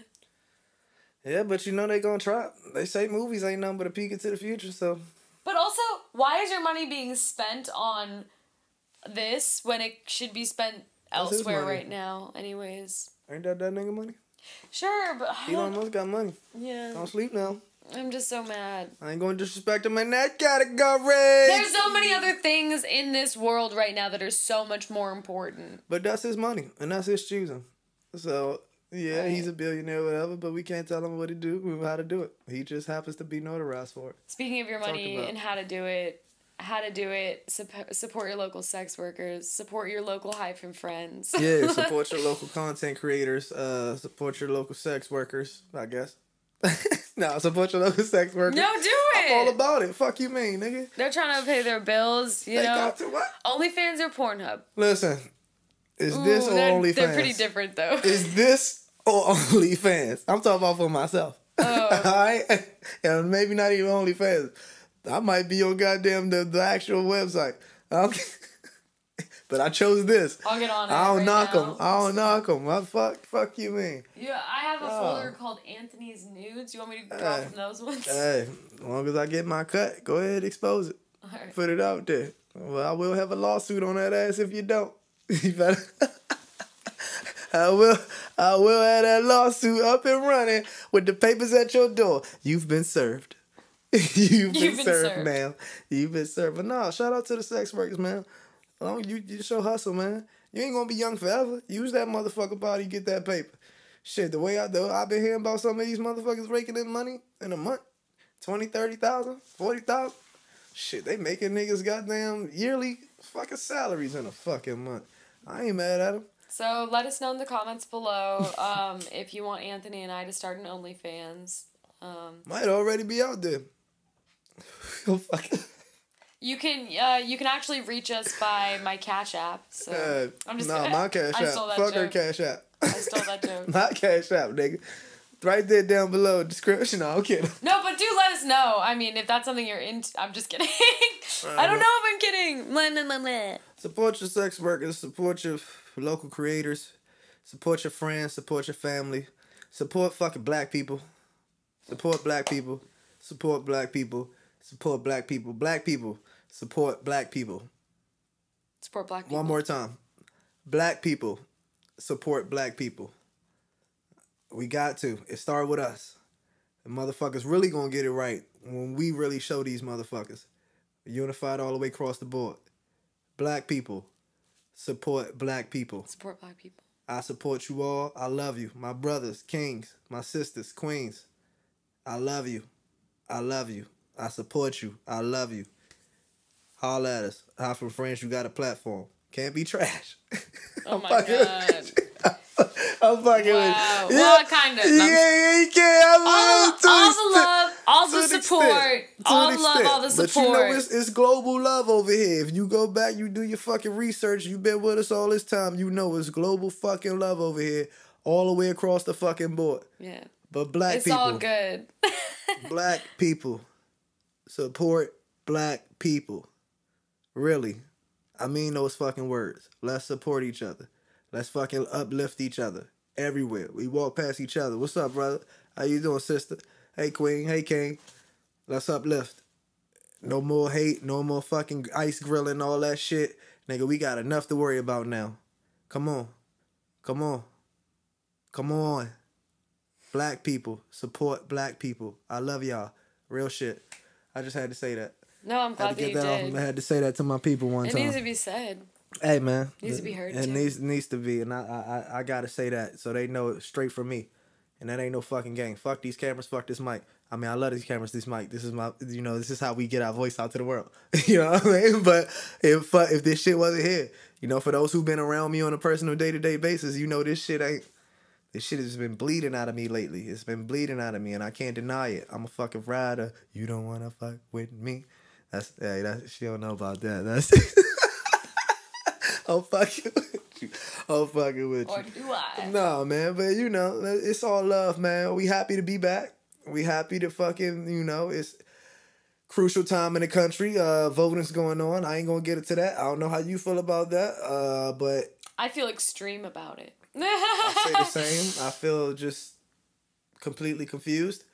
S1: Yeah, but you know they gonna try. They say movies ain't nothing but a peek into the future, so.
S2: But also, why is your money being spent on this when it should be spent elsewhere right now, anyways?
S1: Ain't that nigga money?
S2: Sure, but
S1: Elon Musk got money.
S2: Yeah.
S1: Don't sleep now.
S2: I'm just so mad.
S1: I ain't gonna disrespect him in that category.
S2: There's so many other things in this world right now that are so much more important.
S1: But that's his money, and that's his choosing. So, yeah, right. He's a billionaire or whatever, but we can't tell him what to do, how to do it. He just happens to be notarized for it.
S2: Speaking of your money and how to do it, support your local sex workers, support your local hyphen friends.
S1: Yeah, support your local content creators, support your local sex workers, I guess. No, support your local sex workers.
S2: No, do it.
S1: I'm all about it. Fuck you mean, nigga.
S2: They're trying to pay their bills, you know.
S1: Got to what?
S2: OnlyFans or Pornhub?
S1: Listen, is this or OnlyFans?
S2: They're pretty different, though.
S1: Is this or OnlyFans? I'm talking about for myself.
S2: Oh.
S1: All right? And maybe not even OnlyFans. I might be on goddamn the actual website. Okay. But I chose this.
S2: I'll get on it.
S1: I don't
S2: right
S1: knock
S2: now.
S1: them. I don't knock them. Fuck you, mean.
S2: Yeah, I have a folder called Anthony's Nudes. You want me to drop from those ones?
S1: Hey, as long as I get my cut, go ahead, expose it.
S2: All right.
S1: Put it out there. Well, I will have a lawsuit on that ass if you don't. You better. I will have that lawsuit up and running with the papers at your door. You've been served. You've been served, ma'am. You've been served. But no, shout out to the sex workers, man. You show hustle, man. You ain't gonna be young forever. Use that motherfucker body, get that paper. Shit, the way I've been hearing about some of these motherfuckers raking in money in a month. 20, 30,000, 40,000. Shit, they making niggas goddamn yearly fucking salaries in a fucking month. I ain't mad at them.
S2: So let us know in the comments below if you want Anthony and I to start an OnlyFans.
S1: Might already be out there. Oh, fuck.
S2: You can actually reach us by my Cash App. So I'm just
S1: my Cash App. Fuck her Cash App.
S2: I stole that joke.
S1: My Cash App, nigga. Right there down below description. No, I'm kidding.
S2: No, but do let us know. I mean, if that's something you're into. I'm just kidding. I don't know if I'm kidding. Blah, blah, blah.
S1: Support your sex workers. Support your local creators. Support your friends. Support your family. Support fucking black people. Support black people. Support black people. Support black people. Black people. Support black people.
S2: Support black people.
S1: One more time. Black people. Support black people. We got to. It started with us. The motherfuckers really gonna get it right when we really show these motherfuckers. Unified all the way across the board. Black people. Support black people.
S2: Support black people.
S1: I support you all. I love you. My brothers, kings, my sisters, queens. I love you. I love you. I support you. I love you. Holla at us. Hi from friends, you got a platform. Can't be trash.
S2: Oh my God.
S1: I'm fucking with you.
S2: Well, kind of.
S1: Yeah, you can't.
S2: All the love, all the support, all the love, all the support.
S1: But you know, it's global love over here. If you go back, you do your fucking research, you've been with us all this time, you know it's global fucking love over here, all the way across the fucking board.
S2: Yeah.
S1: But black people.
S2: It's all good.
S1: Black people. Support black people. Really. I mean those fucking words. Let's support each other. Let's fucking uplift each other. Everywhere. We walk past each other. What's up, brother? How you doing, sister? Hey, queen. Hey, king. Let's uplift. No more hate. No more fucking ice grilling, all that shit. Nigga, we got enough to worry about now. Come on. Come on. Come on. Black people. Support black people. I love y'all. Real shit. I just had to say that.
S2: No, I'm glad that you did.
S1: I had to say that to my people one time.
S2: It needs to be said.
S1: Hey, man.
S2: It needs to be heard,
S1: It
S2: too.
S1: needs to be, and I got to say that so they know it straight from me. And that ain't no fucking game. Fuck these cameras, fuck this mic. I mean, I love these cameras, this mic. This is my, this is how we get our voice out to the world. You know what I mean? But if this shit wasn't here, for those who've been around me on a personal day-to-day basis, this shit has been bleeding out of me lately. It's been bleeding out of me, and I can't deny it. I'm a fucking rider. You don't want to fuck with me. She don't know about that. That's I'm fucking with you. I'm fucking with you.
S2: Or do I?
S1: No, man, but it's all love, man. We happy to be back. We happy to fucking, crucial time in the country. Voting's going on. I ain't gonna get into that. I don't know how you feel about that. But
S2: I feel extreme about it.
S1: I say the same. I feel just completely confused.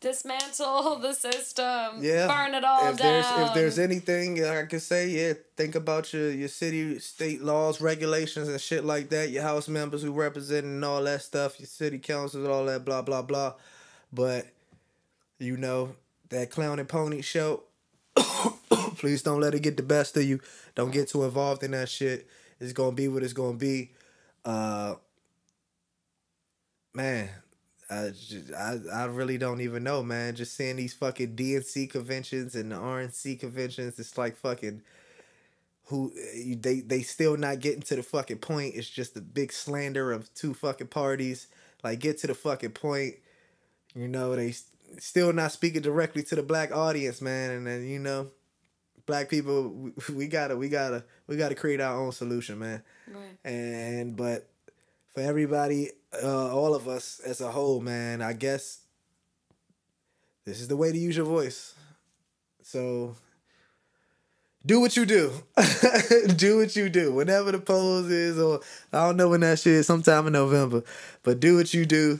S2: Dismantle the system.
S1: Yeah.
S2: Burn it all down.
S1: If there's anything I can say, yeah, think about your city, state laws, regulations, and shit like that. Your house members who represent and all that stuff. Your city councils, all that, blah blah blah. But you know that clown and pony show. Please don't let it get the best of you. Don't get too involved in that shit. It's gonna be what it's gonna be. Man, I really don't even know, man. Just seeing these fucking DNC conventions and the RNC conventions, it's like fucking they still not getting to the fucking point. It's just a big slander of two fucking parties. Like, get to the fucking point. You know, they still not speaking directly to the black audience, man. And then, you know, black people, we gotta create our own solution, man. Right. But for everybody, all of us as a whole, man, I guess this is the way to use your voice. So do what you do. Do what you do. Whenever the polls is, or I don't know when that shit is, sometime in November. But do what you do.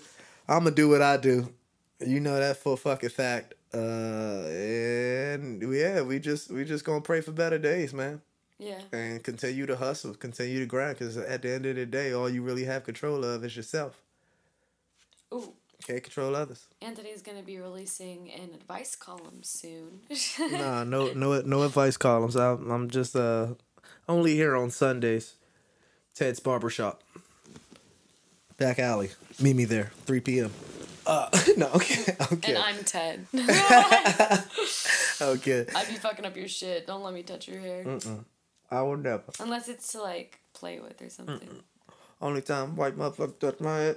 S1: I'm gonna do what I do. You know that for a fucking fact. And yeah, we just gonna pray for better days, man. Yeah. And continue to hustle, continue to grind, because at the end of the day, all you really have control of is yourself. Ooh. Can't control others.
S2: Anthony's gonna be releasing an advice column soon.
S1: Nah, no advice columns. I'm just only here on Sundays. Ted's Barbershop. Back alley. Meet me there, 3 p.m. No, okay.
S2: And I'm Ted.
S1: Okay.
S2: I'd be fucking up your shit. Don't let me touch your hair.
S1: I will never.
S2: Unless it's to, like, play with or something.
S1: Only time white motherfucker touched my head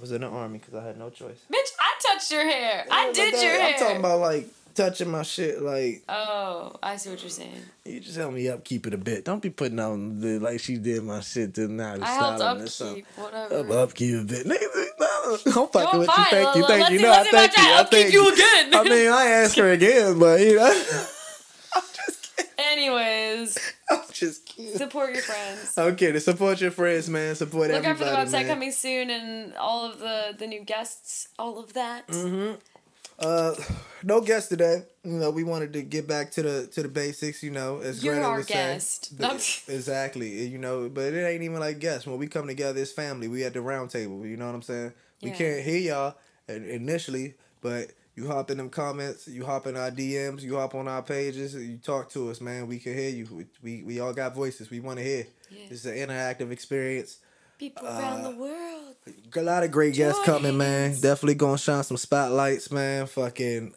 S1: was in the army because I had no choice.
S2: Bitch, I touched your hair. I did your hair.
S1: I'm talking about, like, touching my shit, like...
S2: Oh, I see what you're saying.
S1: You just help me upkeep it a bit. Don't be putting on like she did my shit to now.
S2: I helped upkeep, whatever.
S1: Upkeep a bit. I'm fucking with
S2: fine.
S1: you. Thank you.
S2: Thank you. No, I thank you. I'll keep you again.
S1: I mean, I asked her again, but, you know... I'm just kidding.
S2: Anyways.
S1: I'm just kidding.
S2: Support your friends.
S1: Okay, to support your friends, man. Support everybody,
S2: Look out for the website coming soon and all of the new guests, all of that.
S1: No guest today. You know, we wanted to get back to the basics, you know, as
S2: You're
S1: Gretta
S2: our
S1: was
S2: guest.
S1: Exactly. You know, but it ain't even like guests. When we come together as family, we at the round table, you know what I'm saying? We can't hear y'all initially, but you hop in them comments, you hop in our DMs, you hop on our pages, you talk to us, man. We can hear you. We all got voices. We want to hear. Yeah. It's an interactive experience.
S2: People around the world.
S1: A lot of great guests coming, man. Definitely gonna shine some spotlights, man. Fucking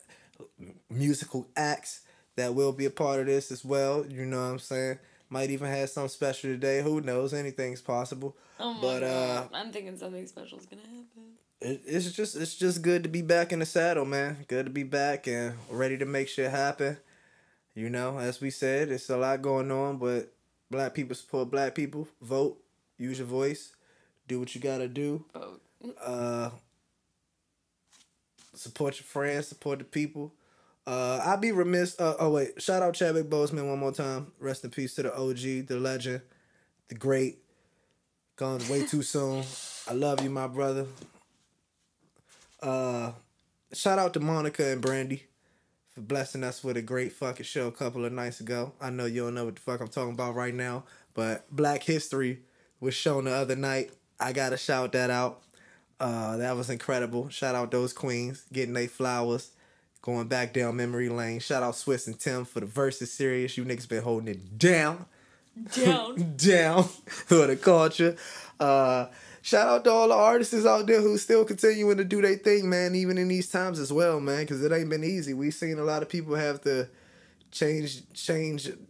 S1: musical acts that will be a part of this as well. You know what I'm saying? Might even have something special today. Who knows? Anything's possible.
S2: Oh my God. I'm thinking something special is gonna happen.
S1: It's just good to be back in the saddle, man. Good to be back and ready to make shit happen. You know, as we said, it's a lot going on, but black people support black people. Vote. Use your voice. Do what you gotta do. Vote. Support your friends. Support the people. I'd be remiss. Shout out Chadwick Boseman one more time. Rest in peace to the OG, the legend, the great. Gone way too soon. I love you, my brother. Shout out to Monica and Brandy for blessing us with a great fucking show a couple of nights ago. I know you don't know what the fuck I'm talking about right now, but Black History was shown the other night. I gotta shout that out. That was incredible. Shout out those queens getting their flowers, going back down memory lane. Shout out Swiss and Tim for the Versus series. You niggas been holding it down. Down for the culture. Shout out to all the artists out there who still continuing to do their thing, man, even in these times as well, man, because it ain't been easy. We've seen a lot of people have to change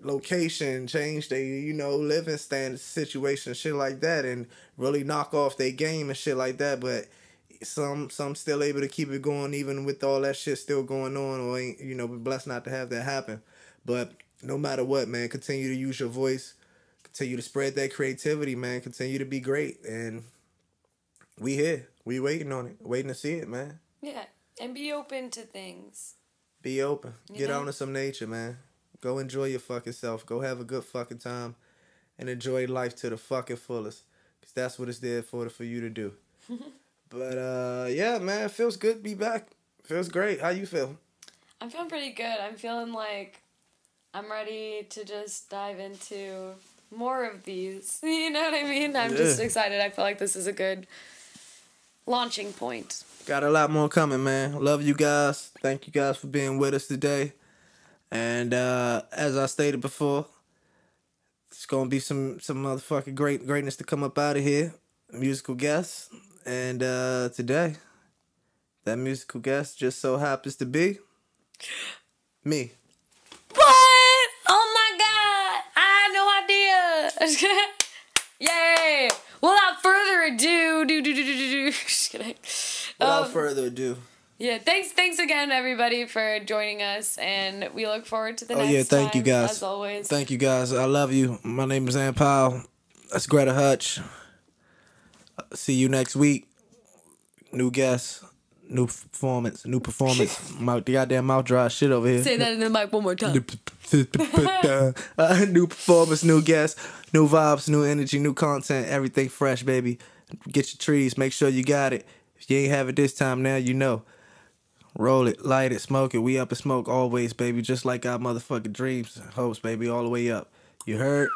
S1: location, change their, you know, living standard situation, shit like that, and really knock off their game and shit like that. But some still able to keep it going even with all that shit still going on, or ain't, you know, we're blessed not to have that happen. But no matter what, man, continue to use your voice, continue to spread that creativity, man, continue to be great, and we here. We waiting on it. Waiting to see it, man.
S2: Yeah. And be open to things.
S1: Be open. Get on to some nature, man. Go enjoy your fucking self. Go have a good fucking time. And enjoy life to the fucking fullest. Because that's what it's there for you to do. But, yeah, man. Feels good to be back. Feels great. How you feel?
S2: I'm feeling pretty good. I'm feeling like I'm ready to just dive into more of these. You know what I mean? I'm just excited. I feel like this is a good launching point.
S1: Got a lot more coming, man. Love you guys. Thank you guys for being with us today. And as I stated before, it's gonna be some motherfucking greatness to come up out of here. Musical guests. And today, that musical guest just so happens to be me.
S2: What? Oh my God! I had no idea. Yay! Without further ado, just kidding.
S1: Without further ado.
S2: Yeah, thanks again, everybody, for joining us, and we look forward to the next time.
S1: Oh, yeah, thank you, guys.
S2: As always.
S1: Thank you, guys. I love you. My name is Powell. That's Gretta Hutch. See you next week. New guests, new performance. The goddamn mouth dry shit over here.
S2: Say that in the mic one more time.
S1: New performance, new guests, new vibes, new energy, new content, everything fresh, baby. Get your trees. Make sure you got it. If you ain't have it this time, now you know. Roll it, light it, smoke it. We up and smoke always, baby. Just like our motherfucking dreams and hopes, baby. All the way up. You heard?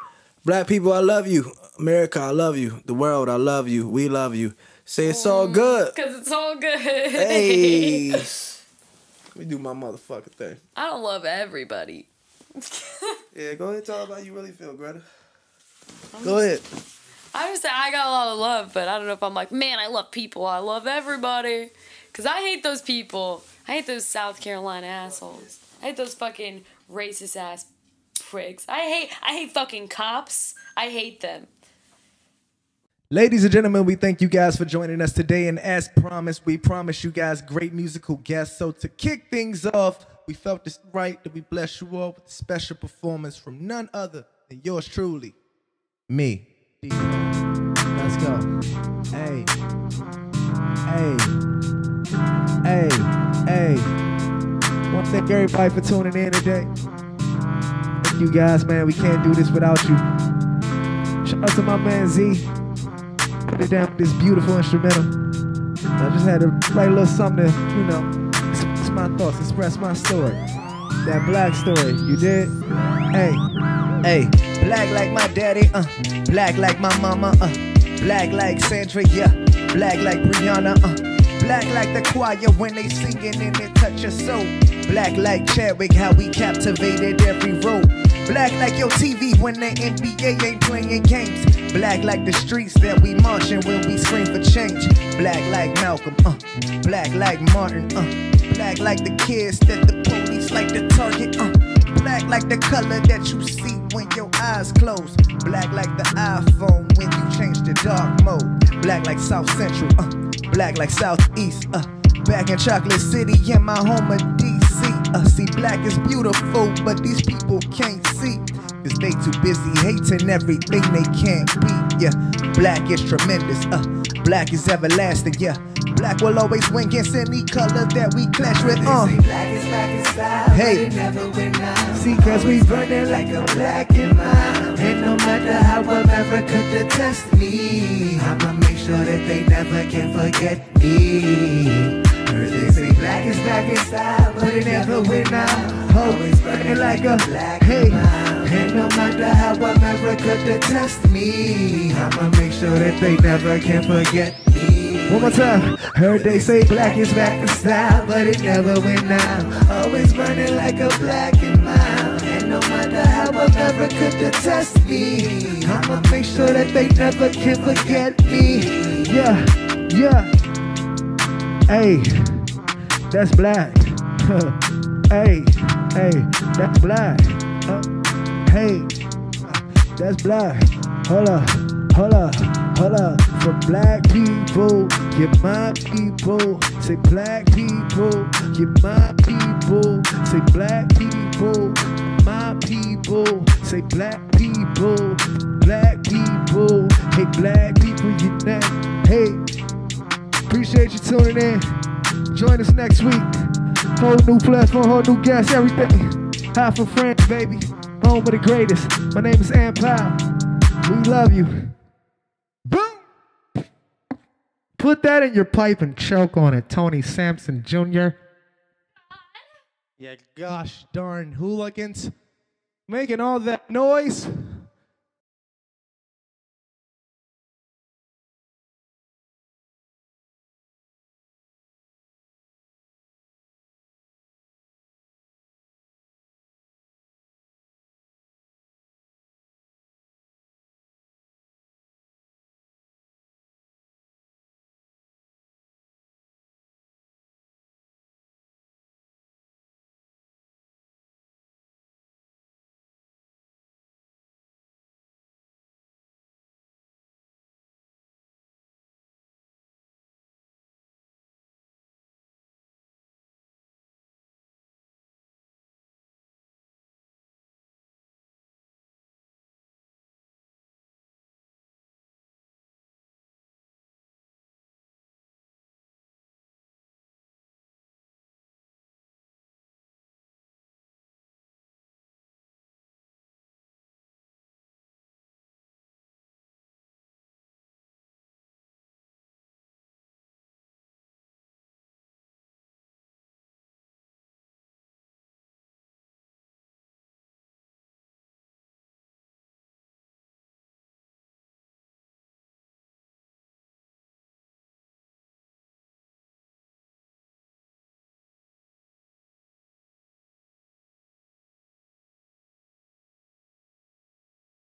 S1: Black people, I love you. America, I love you. The world, I love you. We love you. Say it's all good.
S2: Because it's all good.
S1: Hey. Let me do my motherfucking thing.
S2: I don't love everybody.
S1: Yeah, go ahead and tell them how you really feel, Greta. Go ahead.
S2: I would say I got a lot of love, but I don't know if I'm like, man, I love people. I love everybody. Because I hate those people. I hate those South Carolina assholes. I hate those fucking racist ass pricks. I hate fucking cops. I hate them.
S1: Ladies and gentlemen, we thank you guys for joining us today. And as promised, we promise you guys great musical guests. So to kick things off, we felt it's right that we bless you all with a special performance from none other than yours truly, me. Let's go. Hey. Hey. Hey. Hey. Want to thank everybody for tuning in today. Thank you guys, man. We can't do this without you. Shout out to my man Z. Put it down with this beautiful instrumental. I just had to play a little something to, you know, express my thoughts, express my story. That black story, you did? Hey, hey. Black like my daddy, black like my mama, black like Sandra, yeah. Black like Brianna, black like the choir when they singing and it touch your soul. Black like Chadwick, how we captivated every row. Black like your TV when the NBA ain't playing games. Black like the streets that we marching when we scream for change. Black like Malcolm, black like Martin, black like the kids that the police like to target, black like the color that you see when your eyes close. Black like the iPhone when you change to dark mode. Black like South Central, black like Southeast, back in Chocolate City in my home of DC. See, black is beautiful, but these people can't see. Cause they too busy hating everything they can't be, yeah. Black is tremendous, black is everlasting, yeah. Black will always win against any color that we clash with,
S3: They say black is back in style,
S1: hey.
S3: but it never went out.
S1: See, cause we
S3: burning like a black in mine. And no matter how America detest me, I'ma make sure that they never can forget me. Heard they say black is back in style, but it never went out. Always burning like a black in mine. And no matter how America detest me, I'ma make sure that they never can forget me.
S1: one more time.
S3: Heard they say black is back in style, but it never went out. Always burning like a black and mild. And no matter how America detest me, I'ma make sure that they never can forget me.
S1: Yeah, yeah. Hey, that's black. Hey, hey, that's black. Hey, that's black. Hold up, hold up, hold up. For black people, you're my people. Say black people, you're my people. Say black people, my people. Say black people, black people. Hey, black people, unite. Hey, appreciate you tuning in. Join us next week.
S3: Whole new platform, whole new guest, everything. Half a friend, baby. Home of the greatest. My name is Powell. We love you. Boom! Put that in your pipe and choke on it, Tony Sampson Jr. Yeah, gosh darn hooligans. Making all that noise.